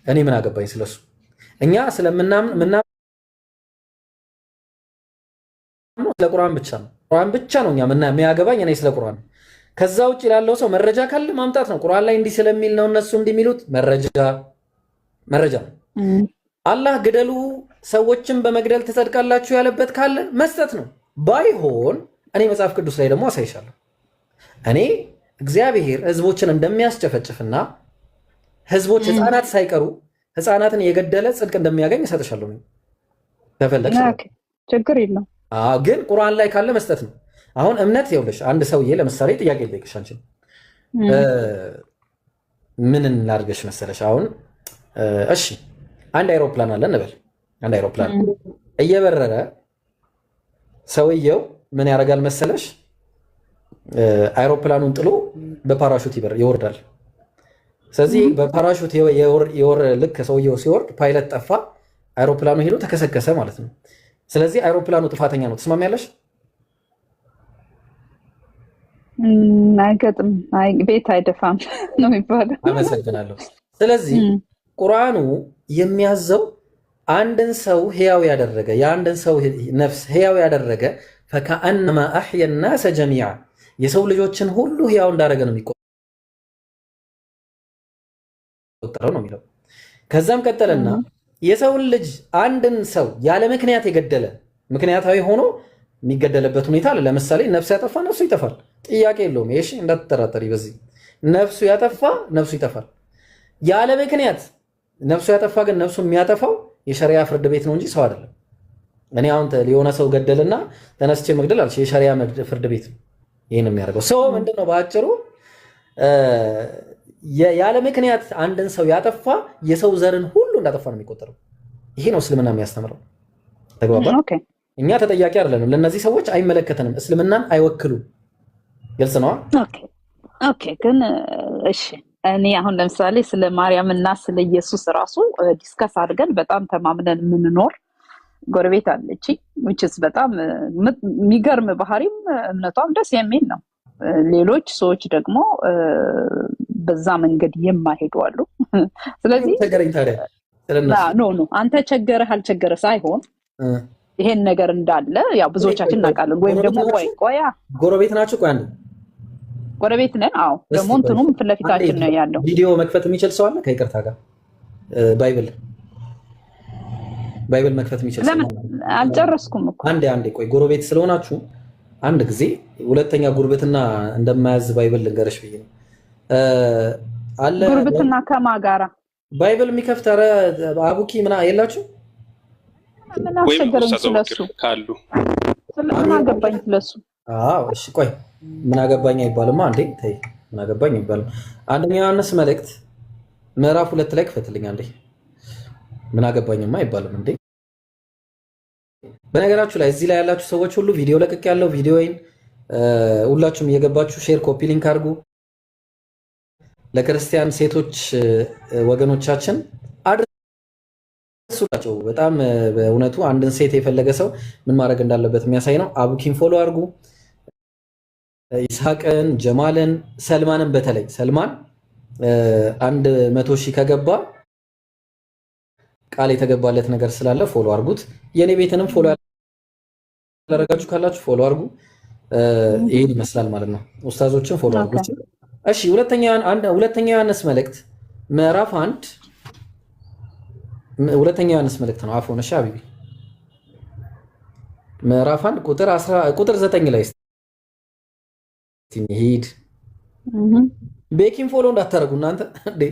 እኔ ምን አገባኝ ስለሱ። እኛ ስለምናምን ስለ ቁርአን ብቻ ነው። ቁርአን ብቻ ነው እኛ የሚያገባኝ እኔ ስለ ቁርአን። ከዛ ውጭ ላለው ሰው መረጃ ካለ ማምጣት ነው። ቁርአን ላይ እንዲህ ስለሚል ነው እነሱ እንዲህ የሚሉት መረጃ ነው። አላህ ግደሉ ሰዎችን በመግደል ትጸድቃላችሁ ያለበት ካለ መስጠት ነው። ባይሆን እኔ መጽሐፍ ቅዱስ ላይ ደግሞ አሳይሻለሁ። እኔ እግዚአብሔር ህዝቦችን እንደሚያስጨፈጭፍና ህዝቦች ህፃናት ሳይቀሩ ህፃናትን የገደለ ጽድቅ እንደሚያገኝ እሰጥሻለሁ። ተፈለግሽ ችግር የለው። ግን ቁርአን ላይ ካለ መስጠት ነው። አሁን እምነት ይኸውልሽ፣ አንድ ሰውዬ ለምሳሌ ጥያቄ ልጠይቅሽ አንቺ ምን እናድርገሽ መሰለሽ? አሁን እሺ አንድ አይሮፕላን አለ እንበል። አንድ አይሮፕላን እየበረረ ሰውየው ምን ያደርጋል መሰለሽ? አይሮፕላኑን ጥሎ በፓራሹት ይወርዳል። ስለዚህ በፓራሹት ልክ ሰውየው ሲወርድ ፓይለት ጠፋ፣ አይሮፕላኑ ሄዶ ተከሰከሰ ማለት ነው። ስለዚህ አይሮፕላኑ ጥፋተኛ ነው። ትስማሚያለሽ? አይገጥም፣ ቤት አይደፋም ነው የሚባለው። አመሰግናለሁ። ስለዚህ ቁርአኑ የሚያዘው አንድን ሰው ህያው ያደረገ የአንድን ሰው ነፍስ ህያው ያደረገ ፈከአነማ አሕየ ናሰ ጀሚዓ የሰው ልጆችን ሁሉ ህያው እንዳደረገ ነው የሚቆጠረው። የሚቆጠረው ነው የሚለው። ከዛም ቀጠለና የሰውን ልጅ አንድን ሰው ያለ ምክንያት የገደለ ምክንያታዊ ሆኖ የሚገደልበት ሁኔታ አለ። ለምሳሌ ነፍስ ያጠፋ ነፍሱ ይጠፋል፣ ጥያቄ የለውም። ይሄ እንዳትጠራጠሪ፣ በዚህ ነፍሱ ያጠፋ ነፍሱ ይጠፋል። ያለ ምክንያት ነፍሱ ያጠፋ ግን ነፍሱ የሚያጠፋው የሸሪያ ፍርድ ቤት ነው እንጂ ሰው አይደለም። እኔ አሁን የሆነ ሰው ገደልና ተነስቼ መግደል አልሽ፣ የሸሪያ ፍርድ ቤት ነው ይህን የሚያደርገው። ሰው ምንድነው በአጭሩ ያለ ምክንያት አንድን ሰው ያጠፋ የሰው ዘርን ሁሉ እንዳጠፋ ነው የሚቆጠረው። ይሄ ነው እስልምና የሚያስተምረው። ተግባባ? እኛ ተጠያቂ አይደለንም፣ ለእነዚህ ሰዎች አይመለከተንም፣ እስልምናን አይወክሉም። ግልጽ ነዋ። ኦኬ። ግን እሺ እኔ አሁን ለምሳሌ ስለ ማርያም እና ስለ ኢየሱስ ራሱ ዲስከስ አድርገን በጣም ተማምነን የምንኖር ጎረቤት አለች። which በጣም የሚገርም ባህሪም እምነቷም ደስ የሚል ነው። ሌሎች ሰዎች ደግሞ በዛ መንገድ የማይሄዱ አሉ። ስለዚህ ኖ አንተ ቸገረህ አልቸገረህ ሳይሆን ይሄን ነገር እንዳለ ያው ብዙዎቻችን እናውቃለን። ወይም ደግሞ ቆያ ጎረቤት ናችሁ? ቆይ አንዴ ጎረቤት ነን። አዎ ደግሞ እንትኑም ፊት ለፊታችን ነው ያለው። ቪዲዮ መክፈት የሚችል ሰው አለ? ከይቅርታ ጋር ባይብል መክፈት የሚችል ሰው አልጨረስኩም እኮ። አንዴ ቆይ፣ ጎረቤት ስለሆናችሁ አንድ ጊዜ ሁለተኛ ጉርብትና እንደማያዝ ባይብል ልንገርሽ ብዬ ነው አለ። ጉርብትና ከማን ጋራ ባይብል የሚከፍት? ኧረ አቡኪ ምና የላችሁ? ምን አስቸገረኝ ስለሱ ካሉ ምን አገባኝ ስለሱ? አዎ እሺ ቆይ፣ ምን አገባኝ አይባልማ እንዴ? ተይ፣ ምን አገባኝ አይባልም። አንደኛ ዮሐንስ መልእክት ምዕራፍ 2 ላይ ክፈትልኝ አንዴ። ምን አገባኝማ አይባልም እንዴ? በነገራችሁ ላይ እዚህ ላይ ያላችሁ ሰዎች ሁሉ ቪዲዮ ለቅቅ ያለው ቪዲዮዬን ሁላችሁም እየገባችሁ ሼር፣ ኮፒ ሊንክ አድርጉ ለክርስቲያን ሴቶች ወገኖቻችን አድርሱላቸው። በጣም በእውነቱ አንድን ሴት የፈለገ ሰው ምን ማድረግ እንዳለበት የሚያሳይ ነው። አቡኪን ፎሎ አድርጉ፣ ይስሐቅን፣ ጀማልን፣ ሰልማንን። በተለይ ሰልማን 100,000 ከገባ ቃል የተገባለት ነገር ስላለ ፎሎ አድርጉት። የኔ ቤትንም ፎሎ ያደረጋችሁ ካላችሁ ፎሎ አድርጉ። ይሄን ይመስላል ማለት ነው። ኡስታዞችን ፎሎ አድርጉት። እሺ ሁለተኛ ዮሐንስ መልእክት ምዕራፍ 1 ሁለተኛ ዮሐንስ መልእክት ነው። አፎን እሺ አቢቢ ምዕራፍ 1 ቁጥር 9 ላይ ሂድ። ቤኪን ፎሎ እንዳታረጉ እናንተ እንዴ!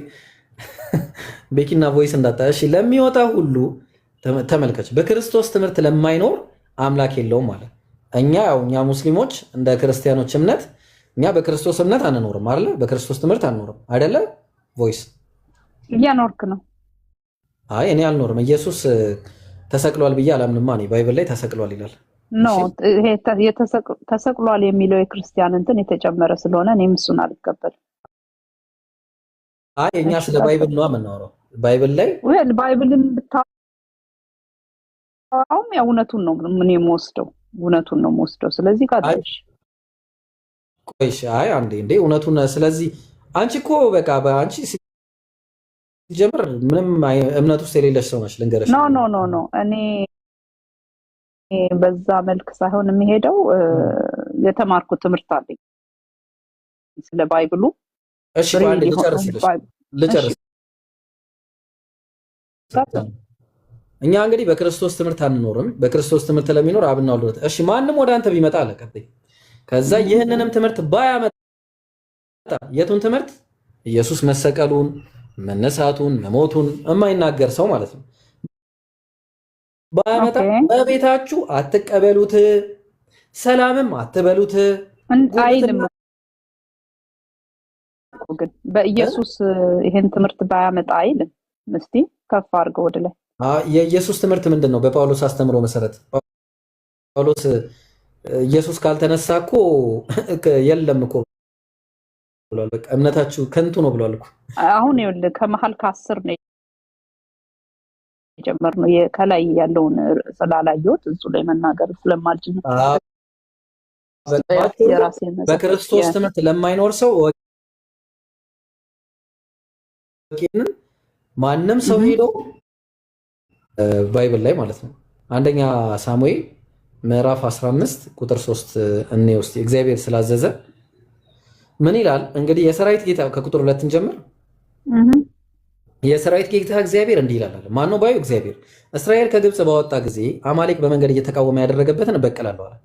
ቤኪና ቮይስ እንዳታ። እሺ ለሚወጣ ሁሉ ተመልከች፣ በክርስቶስ ትምህርት ለማይኖር አምላክ የለውም ማለት። እኛ ሙስሊሞች እንደ ክርስቲያኖች እምነት እኛ በክርስቶስ እምነት አንኖርም አይደለ? በክርስቶስ ትምህርት አንኖርም አይደለ? ቮይስ እያኖርክ ነው። አይ እኔ አልኖርም። ኢየሱስ ተሰቅሏል ብዬ አላምንማ። እኔ ባይብል ላይ ተሰቅሏል ይላል። ኖ ይሄ ተሰቅሏል የሚለው የክርስቲያን እንትን የተጨመረ ስለሆነ እኔም እሱን አልቀበልም። አይ እኛ ስለ ባይብል ነው የምናወራው። ባይብል ላይ ባይብልን ብታወራውም ያው እውነቱን ነው ምን የምወስደው እውነቱን ነው የምወስደው። ስለዚህ ካደሽ ቆይሽ አይ አንዴ እንዴ እውነቱን። ስለዚህ አንቺ እኮ በቃ በአንቺ ሲጀምር ምንም እምነት ውስጥ የሌለሽ ሰው ነሽ። ልንገርሽ ኖ እኔ በዛ መልክ ሳይሆን የሚሄደው የተማርኩት ትምህርት አለኝ ስለ ባይብሉ። እሺ ባንዴ ልጨርስ። እኛ እንግዲህ በክርስቶስ ትምህርት አንኖርም። በክርስቶስ ትምህርት ለሚኖር አብና ወልድ። እሺ ማንም ወደ አንተ ቢመጣ አለ ቀጥይ። ከዛ ይህንንም ትምህርት ባያመጣ የቱን ትምህርት? ኢየሱስ መሰቀሉን፣ መነሳቱን፣ መሞቱን የማይናገር ሰው ማለት ነው። ባያመጣ በቤታችሁ አትቀበሉት፣ ሰላምም አትበሉት አይልም። ግን በኢየሱስ ይሄን ትምህርት ባያመጣ አይልም። እስቲ ከፍ አድርገው ወደ ላይ። የኢየሱስ ትምህርት ምንድን ነው? በጳውሎስ አስተምሮ መሰረት ጳውሎስ ኢየሱስ ካልተነሳ እኮ የለም እኮ ብሏል። በቃ እምነታችሁ ከንቱ ነው ብሏል እኮ። አሁን ይኸውልህ ከመሀል ከ10 ነው የጀመርነው። ከላይ ያለውን ስላላየሁት እሱ ላይ መናገር ስለማልችል ነው። በክርስቶስ ትምህርት ለማይኖር ሰው ማንም ሰው ሄዶ ባይብል ላይ ማለት ነው አንደኛ ሳሙኤል ምዕራፍ 15 ቁጥር 3 እኔ ውስጥ እግዚአብሔር ስላዘዘ ምን ይላል እንግዲህ የሰራዊት ጌታ ከቁጥር 2 እንጀምር። የሰራዊት ጌታ እግዚአብሔር እንዲህ ይላል። ማን ነው ባዩ? እግዚአብሔር። እስራኤል ከግብፅ ባወጣ ጊዜ አማሌቅ በመንገድ እየተቃወመ ያደረገበትን እበቀላለሁ አለ።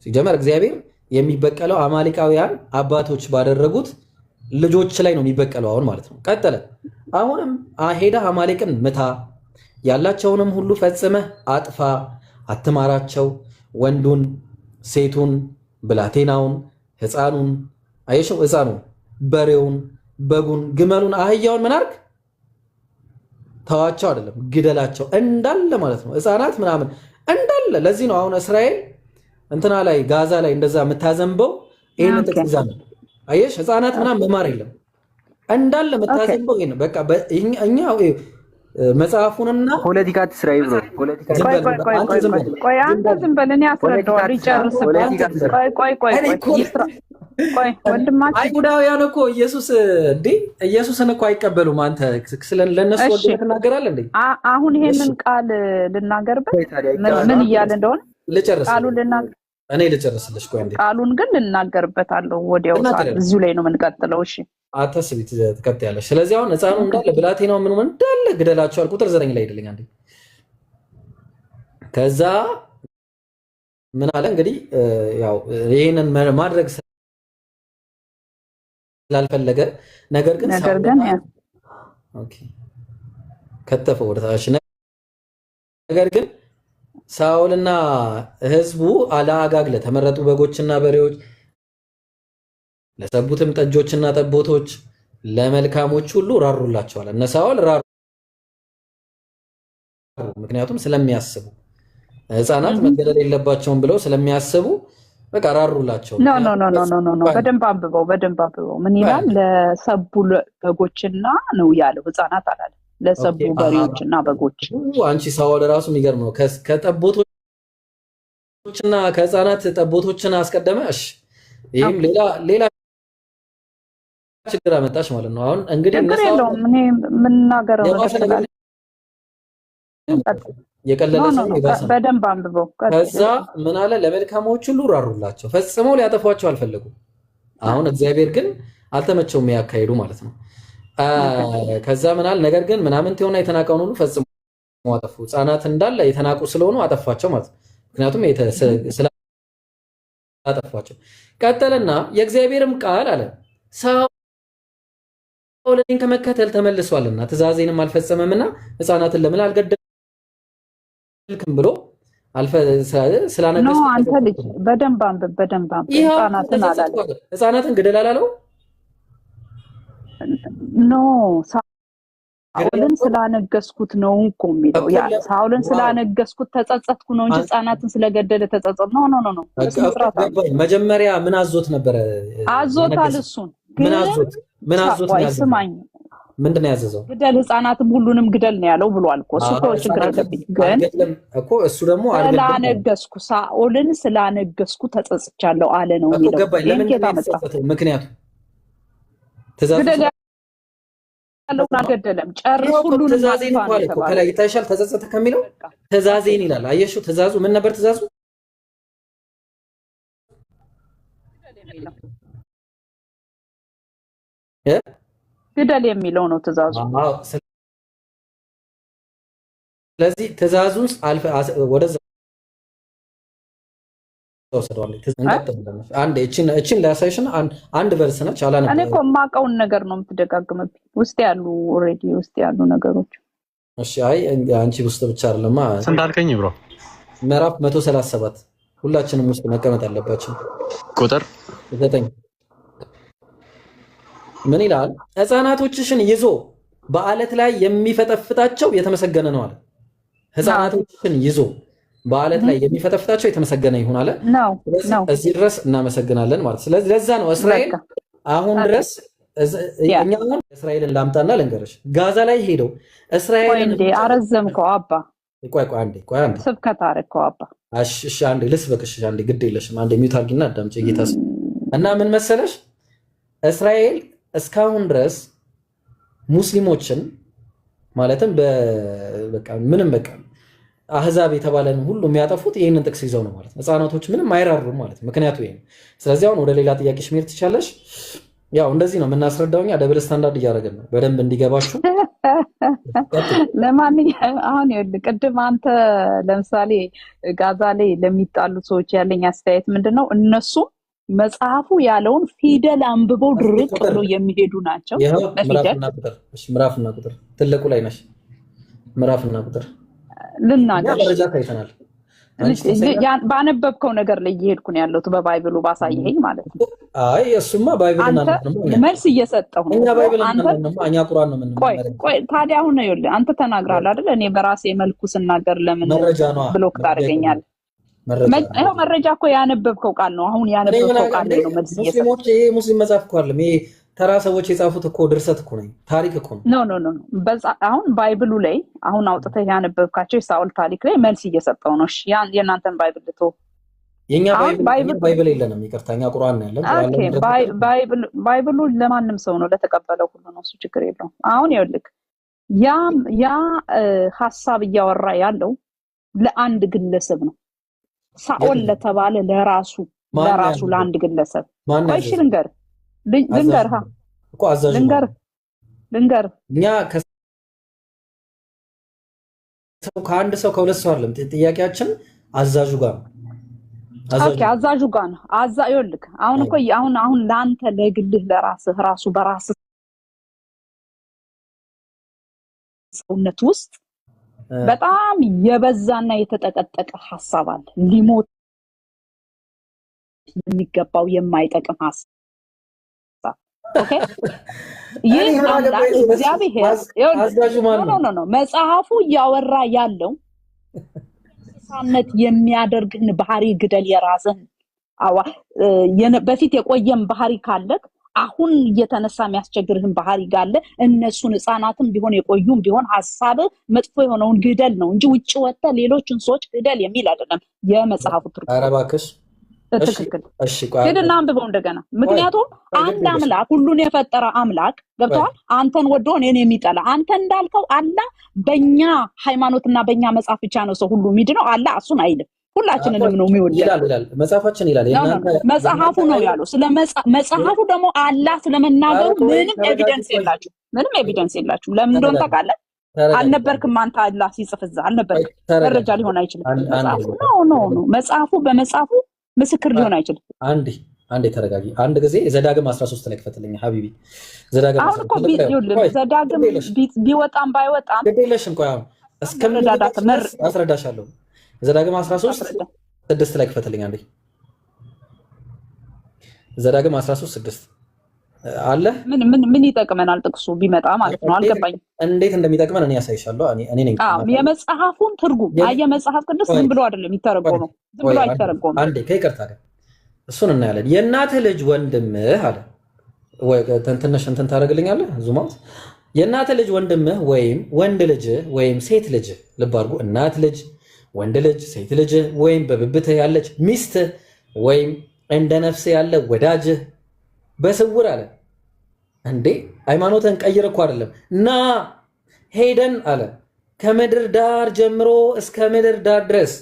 ሲጀመር እግዚአብሔር የሚበቀለው አማሌቃውያን አባቶች ባደረጉት ልጆች ላይ ነው የሚበቀለው አሁን ማለት ነው። ቀጠለ። አሁንም ሄዳ አማሌቅን ምታ፣ ያላቸውንም ሁሉ ፈጽመህ አጥፋ፣ አትማራቸው፣ ወንዱን፣ ሴቱን፣ ብላቴናውን፣ ሕፃኑን፣ አየሽው፣ ሕፃኑን፣ በሬውን፣ በጉን፣ ግመሉን፣ አህያውን ምን አድርግ? ተዋቸው አይደለም ግደላቸው እንዳለ ማለት ነው። ሕፃናት ምናምን እንዳለ። ለዚህ ነው አሁን እስራኤል እንትና ላይ ጋዛ ላይ እንደዛ የምታዘንበው ይሄን ጥቅስ ይዛ ነው። አየሽ፣ ሕፃናት ምናምን መማር የለም እንዳለ የምታዘንበው ይሄን በቃ እኛ መጽሐፉንና ፖለቲካ ትስራይ ብሎ ፖለቲካ ቆይ አንተ ዝም በል እኔ አስረዳዋለሁ ይጨርስበት። ቆይ ወንድማችን አይሁዳውያን እኮ ኢየሱስን እኮ አይቀበሉም። አንተ ለነሱ ወደ ተናገራለህ እንዴ? አሁን ይሄንን ቃል ልናገርበት ምን እያለ እንደሆነ ልጨርስ። ቃሉን እኔ ልጨርስልሽ። ቆይ እንዴ ቃሉን ግን ልናገርበታለሁ ወዲያው እዚሁ ላይ ነው የምንቀጥለው። እሺ አታስቢ፣ ትቀጥያለሽ። ስለዚህ አሁን ሕፃኑ እንዳለ ብላቴናው ምን እንዳለ ግደላቸዋል። ቁጥር 9 ላይ አይደለኝ አንዴ። ከዛ ምን አለ እንግዲህ ያው ይሄንን ማድረግ ስላልፈለገ ነገር ግን ኦኬ ከተፈው ወደ ታች። ነገር ግን ሳኦልና ሕዝቡ አለአጋግ ለተመረጡ በጎችና በሬዎች ለሰቡትም ጠጆችና ጠቦቶች ለመልካሞች ሁሉ ራሩላቸዋል። እነ ሳኦል ራሩ፣ ምክንያቱም ስለሚያስቡ ሕፃናት መገደል የለባቸውም ብለው ስለሚያስቡ በቃ ራሩላቸው። ኖ በደንብ አንብበው። ምን ይላል? ለሰቡ በጎችና ነው ያለው፣ ሕፃናት አላለም። ለሰቡ በሬዎችና በጎች። አንቺ ሳኦል ራሱ የሚገርም ነው። ከጠቦቶችና ከሕፃናት ጠቦቶችን አስቀደመ። እሺ ይሄም ሌላ ችግር አመጣሽ ማለት ነው። አሁን እንግዲህ እኔ የምናገረው በደንብ አንብበው። ከዛ ምን አለ? ለመልካሞች ሁሉ ራሩላቸው፣ ፈጽመው ሊያጠፏቸው አልፈለጉም። አሁን እግዚአብሔር ግን አልተመቸውም ያካሄዱ ማለት ነው። ከዛ ምን አለ? ነገር ግን ምናምን ተሆነ የተናቀውን ሁሉ ፈጽመው አጠፉ። ሕፃናት እንዳለ የተናቁ ስለሆኑ አጠፋቸው ማለት ነው። ምክንያቱም ስላጠፏቸው። ቀጠለና የእግዚአብሔርም ቃል አለ ሳኦልን ከመከተል ተመልሷልና ትእዛዜንም አልፈጸመምና ሕፃናትን ለምን አልገደልክም ብሎ ስላነገሰ አንተ ልጅ በደንብ አንብብ። ሕፃናትን ግደል አላለው። ሳኦልን ስላነገስኩት ነው እኮ የሚለው። ያ ሳኦልን ስላነገስኩት ተጸጸትኩ ነው እንጂ ሕፃናትን ስለገደለ ተጸጸት ነው። መጀመሪያ ምን አዞት ነበረ? አዞታል። እሱን ምን አዞት ስማኝ፣ ምንድን ነው ያዘዘው? ግደል፣ ሕፃናትም ሁሉንም ግደል ነው ያለው ብሏል እኮ። እሱ እኮ ችግር የለብኝ፣ ግን እሱ ደግሞ ስላነገስኩ ሳኦልን ስላነገስኩ ተጸጽቻለሁ አለ ነው የሚለው። ምክንያቱም ግደል ያለውን አልገደለም፣ ጨርስ ሁሉንም ትእዛዜን እንኳን እኮ ከላይ ይታይሻል። ተጸጸተ ከሚለው ትእዛዜን ይላል። አየሽው? ትእዛዙ ምን ነበር? ትእዛዙ ግደል የሚለው ነው ትእዛዙ። ስለዚህ ትእዛዙን ወደዛ እችን ላሳይሽን አንድ ቨርስ ነች። እኔ እኮ የማውቀውን ነገር ነው የምትደጋግምብኝ። ውስጥ ያሉ ኦልሬዲ ውስጥ ያሉ ነገሮች። እሺ አይ አንቺ ውስጥ ብቻ አይደለም። ስንት አልከኝ ብሮ? ምዕራፍ 137 ሁላችንም ውስጥ መቀመጥ አለባቸው። ቁጥር 9 ምን ይላል? ሕፃናቶችሽን ይዞ በአለት ላይ የሚፈጠፍጣቸው የተመሰገነ ነው አለ። ሕፃናቶችሽን ይዞ በአለት ላይ የሚፈጠፍጣቸው የተመሰገነ ይሁን አለ። እዚህ ድረስ እናመሰግናለን ማለት። ስለዚህ ለዛ ነው እስራኤል አሁን ድረስ እስራኤልን ላምጣና ልንገርሽ፣ ጋዛ ላይ ሄደው እስራኤልን አረዘምከው አባ። ቆይ አንዴ ስብከት አደረከው አባ። እሺ አንዴ ልስበክሽ፣ አንዴ ግድ የለሽም፣ አንዴ ሚውት አድርጊና አዳምጪ ጌታ። እና ምን መሰለሽ እስራኤል እስካሁን ድረስ ሙስሊሞችን ማለትም በቃ ምንም በቃ አህዛብ የተባለን ሁሉ የሚያጠፉት ይህንን ጥቅስ ይዘው ነው ማለት ነው። ሕፃናቶች ምንም አይራሩም ማለት ነው። ምክንያቱ ይሄ ነው። ስለዚህ አሁን ወደ ሌላ ጥያቄሽ መሄድ ትቻለሽ። ያው እንደዚህ ነው የምናስረዳው እኛ። ደብል ስታንዳርድ እያደረግን ነው በደንብ እንዲገባችሁ። ለማንኛውም አሁን ይኸውልህ ቅድም አንተ ለምሳሌ ጋዛ ላይ ለሚጣሉ ሰዎች ያለኝ አስተያየት ምንድነው? እነሱ መጽሐፉ ያለውን ፊደል አንብበው ድርቅ ብለው የሚሄዱ ናቸው። ምዕራፍና ቁጥር ትልቁ ላይ ነሽ። ምዕራፍና ቁጥር ልናገር መረጃ ታይተናል። ባነበብከው ነገር ላይ እየሄድኩ ነው ያለሁት በባይብሉ ባሳየኸኝ ማለት ነው። አይ እሱማ ባይብልና መልስ እየሰጠሁ ነው። እኛ ባይብልና እኛ ቁርአን ነው የምንመረው። ቆይ ታዲያ አሁን ይኸውልህ አንተ ተናግራለህ አይደል? እኔ በራሴ መልኩ ስናገር ለምን ብሎክ ታደርገኛለህ? መረጃ እኮ ያነበብከው ቃል ነው። አሁን ያነበብከው ቃል ነው መልስ እየሰጠሁ። ይሄ ሙስሊም መጽሐፍ እኮ አይደለም። ይሄ ተራ ሰዎች የጻፉት እኮ ድርሰት እኮ ነው፣ ታሪክ እኮ ነው። ኖ አሁን ባይብሉ ላይ አሁን አውጥተህ ያነበብካቸው የሳኦል ታሪክ ላይ መልስ እየሰጠው ነው። እሺ የእናንተን ባይብል ልቶ የኛ ባይብል የለንም፣ ይቅርታ፣ እኛ ቁርአን ነው ያለን። ኦኬ ባይብሉ ለማንም ሰው ነው፣ ለተቀበለው ሁሉ ነው፣ እሱ ችግር የለውም። አሁን ይኸውልህ ያ ሐሳብ እያወራ ያለው ለአንድ ግለሰብ ነው። ሳኦል ለተባለ ለራሱ ለአንድ ግለሰብ ቆይሽ ልንገርህ እኮ አዛዥ ልንገር እኛ ከአንድ ሰው ከሁለት ሰው አይደለም ጥያቄያችን፣ አዛዡ ጋር ነው። ኦኬ አዛዡ ጋር ነው። ይኸውልህ አሁን እኮ አሁን ለአንተ ለግልህ ለራስህ ራሱ በራስህ ሰውነት ውስጥ በጣም የበዛና የተጠቀጠቀ ሐሳብ አለ። ሊሞት የሚገባው የማይጠቅም ሐሳብ። ኦኬ ይህ አምላክ እግዚአብሔር ነው መጽሐፉ እያወራ ያለው እንስሳነት የሚያደርግህን ባህሪ ግደል የራስህን በፊት የቆየም ባህሪ ካለክ አሁን እየተነሳ የሚያስቸግርህን ባህሪ ጋለ እነሱን ህፃናትም ቢሆን የቆዩም ቢሆን ሐሳብ መጥፎ የሆነውን ግደል ነው እንጂ ውጭ ወጥተ ሌሎችን ሰዎች ግደል የሚል አይደለም የመጽሐፉ ትርጉም። ኧረ እባክሽ ትክክል። ሄድና አንብበው እንደገና። ምክንያቱም አንድ አምላክ ሁሉን የፈጠረ አምላክ ገብቷል። አንተን ወዶ እኔን የሚጠላ አንተ እንዳልከው አላህ በእኛ ሃይማኖትና በእኛ መጽሐፍ ብቻ ነው ሰው ሁሉ የሚድነው። አላህ እሱን አይልም፣ ሁላችንንም ነው የሚወደው ይላል መጽሐፋችን ይላል። መጽሐፉ ነው ያለው። ስለ መጽሐፉ ደግሞ አላህ ስለመናገሩ ምንም ኤቪደንስ የላችሁ። ለምን እንደሆነ ታውቃለህ? አልነበርክም አንተ አላህ ሲጽፍዛ አልነበርክም። መረጃ ሊሆን አይችልም። መጽሐፉ በመጽሐፉ ምስክር ሊሆን አይችልም። አንዴ ተረጋጊ። አንድ ጊዜ ዘዳግም 13 ላይ ክፈትልኝ ሀቢቢ። ዘዳግም አሁን እኮ ዘዳግም ቢወጣም ባይወጣም ግዴለሽም። ቆይ አሁን እስከምንረዳት አስረዳሻለሁ። ዘዳግም 13:6 ላይ ክፈትልኝ አንዴ። ዘዳግም 13:6 አለ። ምን ይጠቅመናል ጥቅሱ ቢመጣ ማለት ነው? አልገባኝም። እንዴት እንደሚጠቅመን እኔ ያሳይሻለሁ። እኔ ነኝ የመጽሐፉን ትርጉም መጽሐፍ ቅዱስ ዝም ብሎ አይደለም የሚተረጎመው፣ ዝም ብሎ አይተረጎምም። አንዴ ከይቅርታ ጋር እሱን እናያለን። የእናትህ ልጅ ወንድምህ አለ ወይ ትንሽ እንትን ታደርግልኛለህ? ዙማት የእናትህ ልጅ ወንድምህ ወይም ወንድ ልጅ ወይም ሴት ልጅ፣ ልብ አድርጉ፣ እናት ልጅ፣ ወንድ ልጅ፣ ሴት ልጅ ወይም በብብትህ ያለች ሚስትህ ወይም እንደ ነፍስህ ያለ ወዳጅህ በስውር አለ። እንዴ ሃይማኖትን ቀይር እኮ አይደለም። ና ሄደን አለ ከምድር ዳር ጀምሮ እስከ ምድር ዳር ድረስ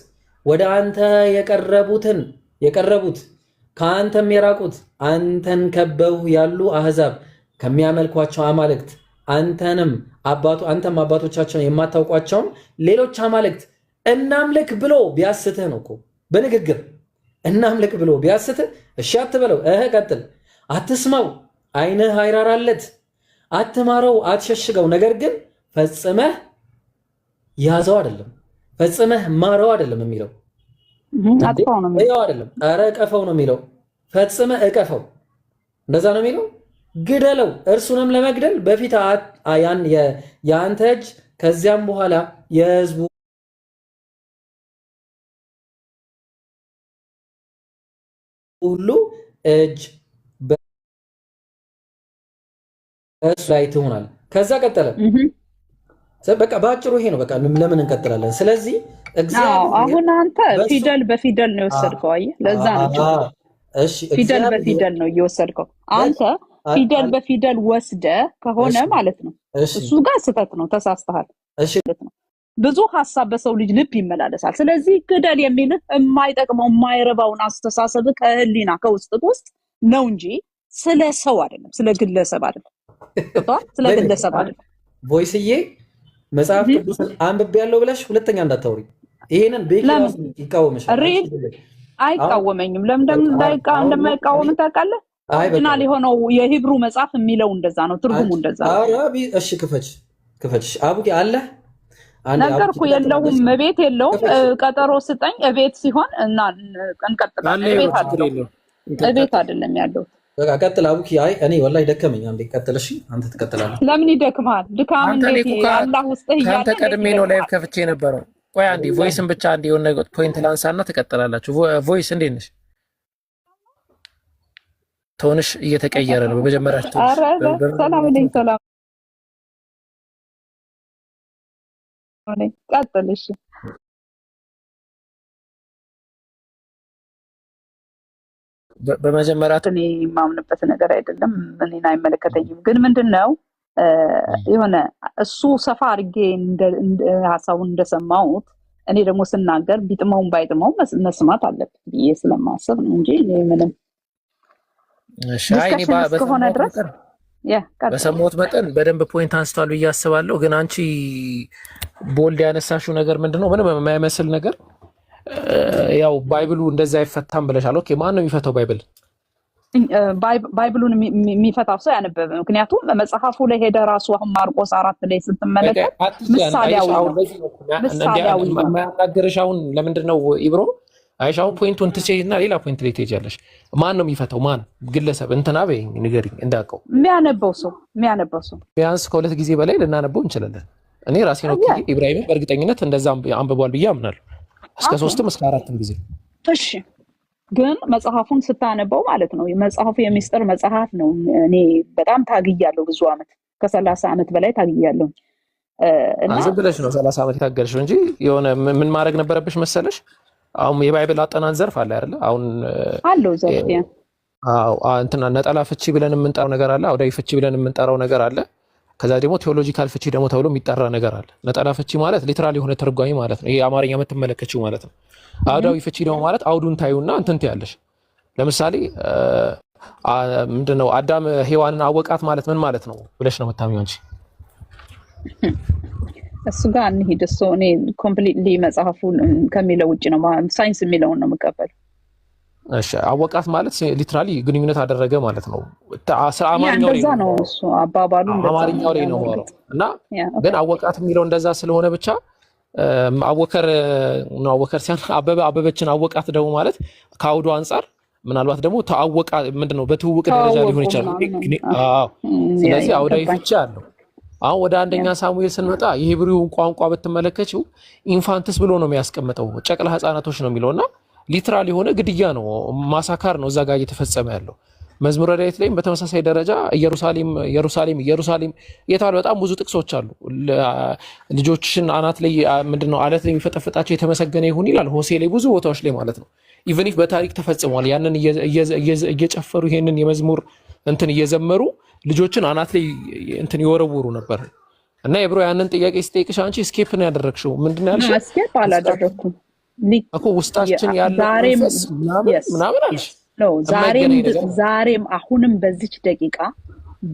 ወደ አንተ የቀረቡት ከአንተም የራቁት አንተን ከበው ያሉ አህዛብ ከሚያመልኳቸው አማልክት አንተም አባቶቻቸውን የማታውቋቸውን ሌሎች አማልክት እናምልክ ብሎ ቢያስትህ ነው እኮ በንግግር እናምልክ ብሎ ቢያስትህ እሺ አትበለው። ቀጥል። አትስማው፣ ዓይንህ አይራራለት፣ አትማረው፣ አትሸሽገው። ነገር ግን ፈጽመህ ያዘው አይደለም፣ ፈጽመህ ማረው አይደለም የሚለው አይደለም። ኧረ እቀፈው ነው የሚለው። ፈጽመህ እቀፈው፣ እንደዛ ነው የሚለው። ግደለው፣ እርሱንም ለመግደል በፊት የአንተ እጅ ከዚያም በኋላ የህዝቡ ሁሉ እጅ እሱ ላይ ትሆናል። ከዛ ቀጠለ። በቃ በአጭሩ ይሄ ነው። በቃ ለምን እንቀጥላለን? ስለዚህ አሁን አንተ ፊደል በፊደል ነው የወሰድከው። አየህ፣ ለዛ ነው ፊደል በፊደል ነው እየወሰድከው አንተ። ፊደል በፊደል ወስደ ከሆነ ማለት ነው እሱ ጋር ስህተት ነው፣ ተሳስተሃል። ብዙ ሐሳብ በሰው ልጅ ልብ ይመላለሳል። ስለዚህ ግደል የሚልህ የማይጠቅመው የማይረባውን አስተሳሰብ ከህሊና ከውስጥ ነው እንጂ ስለ ሰው አይደለም፣ ስለ ግለሰብ አይደለም። ስለ ግለሰብ አይደለም። ቮይስዬ መጽሐፍ ቅዱስን አንብቤያለሁ ብለሽ ሁለተኛ እንዳታወሪ። ይሄንን ቤኪ ራሱ ይቃወምሻል። አይቃወመኝም። ለምን እንደማይቃወም ታውቃለህ? ኦሪጂናል የሆነው የሂብሩ መጽሐፍ የሚለው እንደዛ ነው፣ ትርጉሙ እንደዛ ነው። እሺ ክፈች አቡኪ አለ ነገርኩ። የለውም እቤት የለውም። ቀጠሮ ስጠኝ እቤት ሲሆን እና እንቀጥላለን። እቤት አይደለም ያለው። በቃ ቀጥል አቡኪ። አይ እኔ ወላሂ ደከመኝ። አንዴ ቀጥል። እሺ አንተ ትቀጥላለህ። ለምን ይደክማል? ድካም እንዴት አላህ ውስጥ ይያለ አንተ ቀድሜ ነው ላይቭ ከፍቼ ነበረው። ቆይ አንዴ ቮይስን ብቻ አንዴ የሆነ ፖይንት ላንሳና ትቀጥላላችሁ። ቮይስ እንዴት ነሽ? ቶንሽ እየተቀየረ ነው። በመጀመሪያ ሰላም ነኝ። ሰላም ነኝ። ቀጥል። እሺ በመጀመሪያ እኔ የማምንበት ነገር አይደለም፣ እኔን አይመለከተኝም። ግን ምንድነው የሆነ እሱ ሰፋ አድርጌ ሀሳቡን እንደሰማሁት እኔ ደግሞ ስናገር ቢጥመውም ባይጥመውም መስማት አለበት ብዬ ስለማሰብ ነው እንጂ እኔ ምንም እስከሆነ ድረስ በሰማሁት መጠን በደንብ ፖይንት አንስቷል ብዬ አስባለሁ። ግን አንቺ ቦልድ ያነሳሽው ነገር ምንድነው? ምንም የማይመስል ነገር ያው ባይብሉ እንደዛ አይፈታም ብለሻል። ኦኬ ማን ነው የሚፈታው ባይብል? ባይብሉን የሚፈታው ሰው ያነበበ። ምክንያቱም መጽሐፉ ላይ ሄደ ራሱ አሁን ማርቆስ 4 ላይ ስትመለከት ምሳሌያዊ ማናገርሽ አሁን ለምንድን ነው ኢብሮ አይሻው ፖይንቱን ትቼና ሌላ ፖይንት ላይ ትሄጃለሽ። ማን ነው የሚፈታው? ማን ግለሰብ እንትና በይኝ ንገሪኝ። እንዳውቀው የሚያነበው ሰው ቢያንስ ከሁለት ጊዜ በላይ ልናነበው እንችላለን። እኔ ራሴ ነው ኢብራሂም በእርግጠኝነት እንደዛ አንብቧል ብዬ አምናለሁ። እስከ 3ም እስከ 4ም ጊዜ። እሺ ግን መጽሐፉን ስታነበው ማለት ነው መጽሐፉ የሚስጥር መጽሐፍ ነው። እኔ በጣም ታግያለሁ፣ ብዙ አመት ከ30 አመት በላይ ታግያለሁ። እና ዝም ብለሽ ነው 30 አመት የታገልሽው እንጂ የሆነ ምን ማድረግ ነበረብሽ መሰለሽ? አሁን የባይብል አጠናን ዘርፍ አለ አይደል? አሁን አለው ዘርፍ ያ እንትና ነጠላ ፍቺ ብለን የምንጠራው ነገር አለ፣ አውዳዊ ፍቺ ብለን የምንጠራው ነገር አለ። ከዛ ደግሞ ቴዎሎጂካል ፍቺ ደግሞ ተብሎ የሚጠራ ነገር አለ። ነጠላ ፍቺ ማለት ሊትራሊ የሆነ ተርጓሚ ማለት ነው። ይሄ አማርኛ የምትመለከችው ማለት ነው። አውዳዊ ፍቺ ደግሞ ማለት አውዱን ታዩና እንትን ትያለሽ። ለምሳሌ ምንድነው አዳም ሔዋንን አወቃት ማለት ምን ማለት ነው ብለሽ ነው የምታምኚው አንቺ? እሱ ጋር እንሂድ። እሱ እኔ ኮምፕሊትሊ መጽሐፉን ከሚለው ውጭ ነው ሳይንስ የሚለውን ነው የምቀበለው። እሺ አወቃት ማለት ሊትራሊ ግንኙነት አደረገ ማለት ነው። አማርኛው ነው እሱ አባባሉ አማርኛው ላይ ነው ማለት እና ግን አወቃት የሚለው እንደዛ ስለሆነ ብቻ አወከር ሲያን አበበችን አወቃት ደግሞ ማለት ከአውዱ አንፃር ምናልባት ደግሞ ተአወቃ ምንድነው በትውውቅ ደረጃ ሊሆን ይችላል። ስለዚህ አውዳዊ ፍቺ አለው። አሁን ወደ አንደኛ ሳሙኤል ስንመጣ የሂብሪውን ቋንቋ በተመለከተው ኢንፋንትስ ብሎ ነው የሚያስቀምጠው፣ ጨቅላ ህፃናቶች ነው የሚለውና ሊትራሊ የሆነ ግድያ ነው፣ ማሳካር ነው እዛ ጋር እየተፈጸመ ያለው። መዝሙረ ዳዊት ላይም በተመሳሳይ ደረጃ ኢየሩሳሌም የተባለ በጣም ብዙ ጥቅሶች አሉ። ልጆችሽን አናት ላይ ምንድነው አለት ላይ የሚፈጠፍጣቸው የተመሰገነ ይሁን ይላል ሆሴ ላይ ብዙ ቦታዎች ላይ ማለት ነው። ኢቭን ኢፍ በታሪክ ተፈጽሟል። ያንን እየጨፈሩ ይሄንን የመዝሙር እንትን እየዘመሩ ልጆችን አናት ላይ እንትን ይወረውሩ ነበር። እና የብሮ ያንን ጥያቄ ስጠይቅሽ አንቺ ስኬፕ ነው ያደረግሽው። ምንድን ነው ያልሽው? ስኬፕ አላደረኩም እኮ ውስጣችን ያለ ምናምን አልሽ። ዛሬም አሁንም በዚች ደቂቃ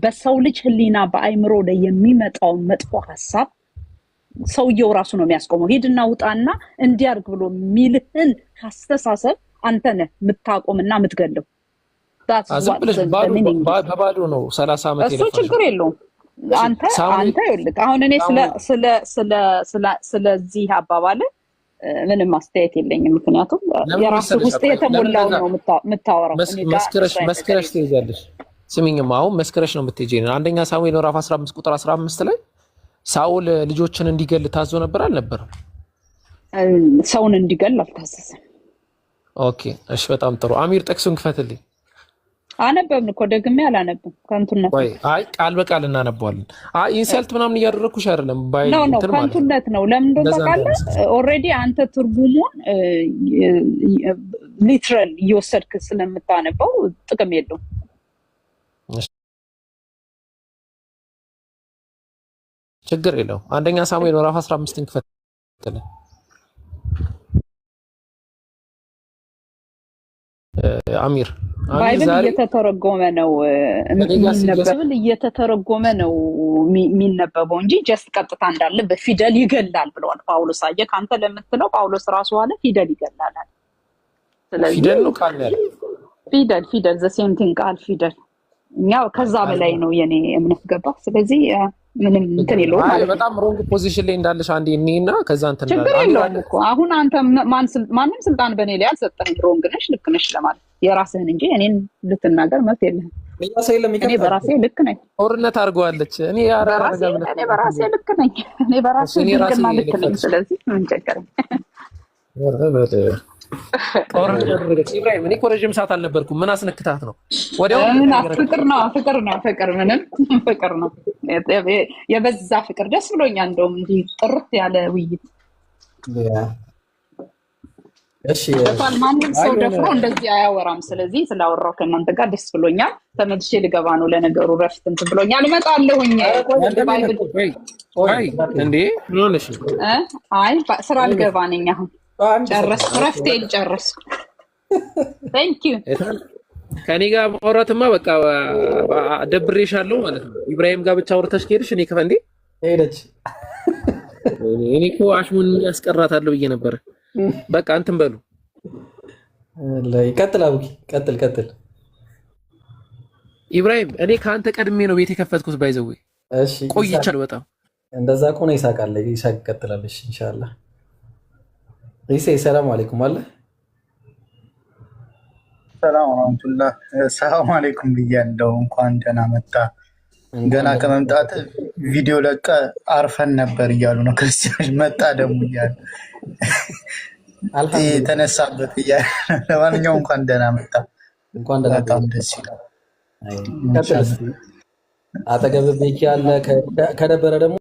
በሰው ልጅ ህሊና በአይምሮ ላይ የሚመጣውን መጥፎ ሀሳብ ሰውየው ራሱ ነው የሚያስቆመው። ሂድና ውጣና እንዲያርግ ብሎ የሚልህን አስተሳሰብ አንተ ነህ የምታቆምና የምትገለው። በባዶ ነው 30 ዓመት እሱ ችግር የለውም። አንተ ይኸውልህ አሁን እኔ ስለዚህ አባባል ምንም አስተያየት የለኝም። ምክንያቱም የራሱ ውስጥ የተሞላው ነው የምታወራው። መስከረሽ ትይዛለሽ። ስሚኝማ አሁን መስከረሽ ነው የምትሄጂው። አንደኛ ሳሙኤል ምዕራፍ 15 ቁጥር 15 ላይ ሳኦል ልጆችን እንዲገል ታዞ ነበር አልነበረም? ሰውን እንዲገል አልታዘዘም። ኦኬ እሺ፣ በጣም ጥሩ። አሚር ጥቅሱን ክፈትልኝ። አነበብን እኮ ደግሜ አላነብም። ከንቱነት ወይ አይ ቃል በቃል እናነበዋለን። አይ ኢንሰልት ምናምን እያደረኩሽ አይደለም። ባይ እንትን ማለት ከንቱነት ነው። ለምን እንደታውቃለህ? ኦሬዲ አንተ ትርጉሙን ሊትራል እየወሰድክ ስለምታነበው ጥቅም የለውም። ችግር የለውም። አንደኛ ሳሙኤል ምዕራፍ 15ን ክፈትልኝ። አሚር ባይብል ዛሬ እየተተረጎመ ነው የሚነበበው እየተተረጎመ ነው የሚነበበው እንጂ ጀስት ቀጥታ እንዳለ በፊደል ይገላል ብለዋል ጳውሎስ። አየህ ካንተ ለምትለው ጳውሎስ ራሱ አለ ፊደል ይገላል። ስለዚህ ፊደል ነው ቃል ያለ ፊደል ዘ ሴም ቲንግ ቃል ፊደል እኛው ከዛ በላይ ነው የኔ እምነት ገባ። ስለዚህ ምንም እንትን ይለው ማለት በጣም ሮንግ ፖዚሽን ላይ እንዳለሽ አንዴ እኔና ከዛ እንትን ችግር የለውም እኮ አሁን አንተ ማንም ስልጣን በእኔ ላይ አልሰጠህም። ሮንግ ነሽ ልክ ነሽ ለማለት የራስህን እንጂ እኔን ልትናገር መብት የለህም። እኔ በራሴ ልክ ነኝ። ጦርነት አድርገዋለች። እኔ በራሴ ልክ ነኝ። እኔ በራሴ ልክ ነኝ። ስለዚህ ምን ቸገረኝ? ጦርነት አደረገች። ኢብራሂም እኔ እኮ ረጅም ሰዓት አልነበርኩም። ምን አስነክታት ነው? ወዲያው ፍቅር ምንም ፍቅር ነው የበዛ ፍቅር። ደስ ብሎኛል። እንደውም እንዲህ ጥርት ያለ ውይይት እሺ ማንም ሰው ደፍሮ እንደዚህ አያወራም። ስለዚህ ስላወራው ከእናንተ ጋር ደስ ብሎኛል። ተመልሼ ልገባ ነው። ለነገሩ ረፍት እንትን ብሎኛል። እመጣለሁኝ። እንዴ ምን ሆነሽ? አይ ስራ ልገባ ነኝ አሁን። ጨረስ ረፍቴን ጨረስ። ታንክ ዩ ከኔ ጋር ማውራትማ በቃ ደብሬሻለሁ ማለት ነው። ኢብራሂም ጋር ብቻ አውርተሽ ከሄድሽ እኔ ከፈንዴ ሄደች። እኔ እኮ አሽሙን ያስቀራታለሁ ብዬ ነበር። በቃ እንትን በሉ ቀጥል አቡኪ ቀጥል። ኢብራሂም እኔ ከአንተ ቀድሜ ነው ቤት የከፈትኩት። ባይዘው እሺ ቆይቻለሁ በጣም። እንደዛ ከሆነ ይሳቅ ቀጥላለሽ ኢንሻአላህ። ሰላም አለይኩም አለ ሰላም ወራህመቱላህ። ሰላም አለይኩም ብያለሁ። እንኳን ደህና መጣ። ገና ከመምጣት ቪዲዮ ለቀ አርፈን ነበር እያሉ ነው ክርስቲያኖች። መጣ ደግሞ እያሉ ተነሳበት እያሉ። ለማንኛውም እንኳን ደህና መጣ። በጣም ደስ ይላል። አጠገብ ቤኪ አለ ከነበረ ደግሞ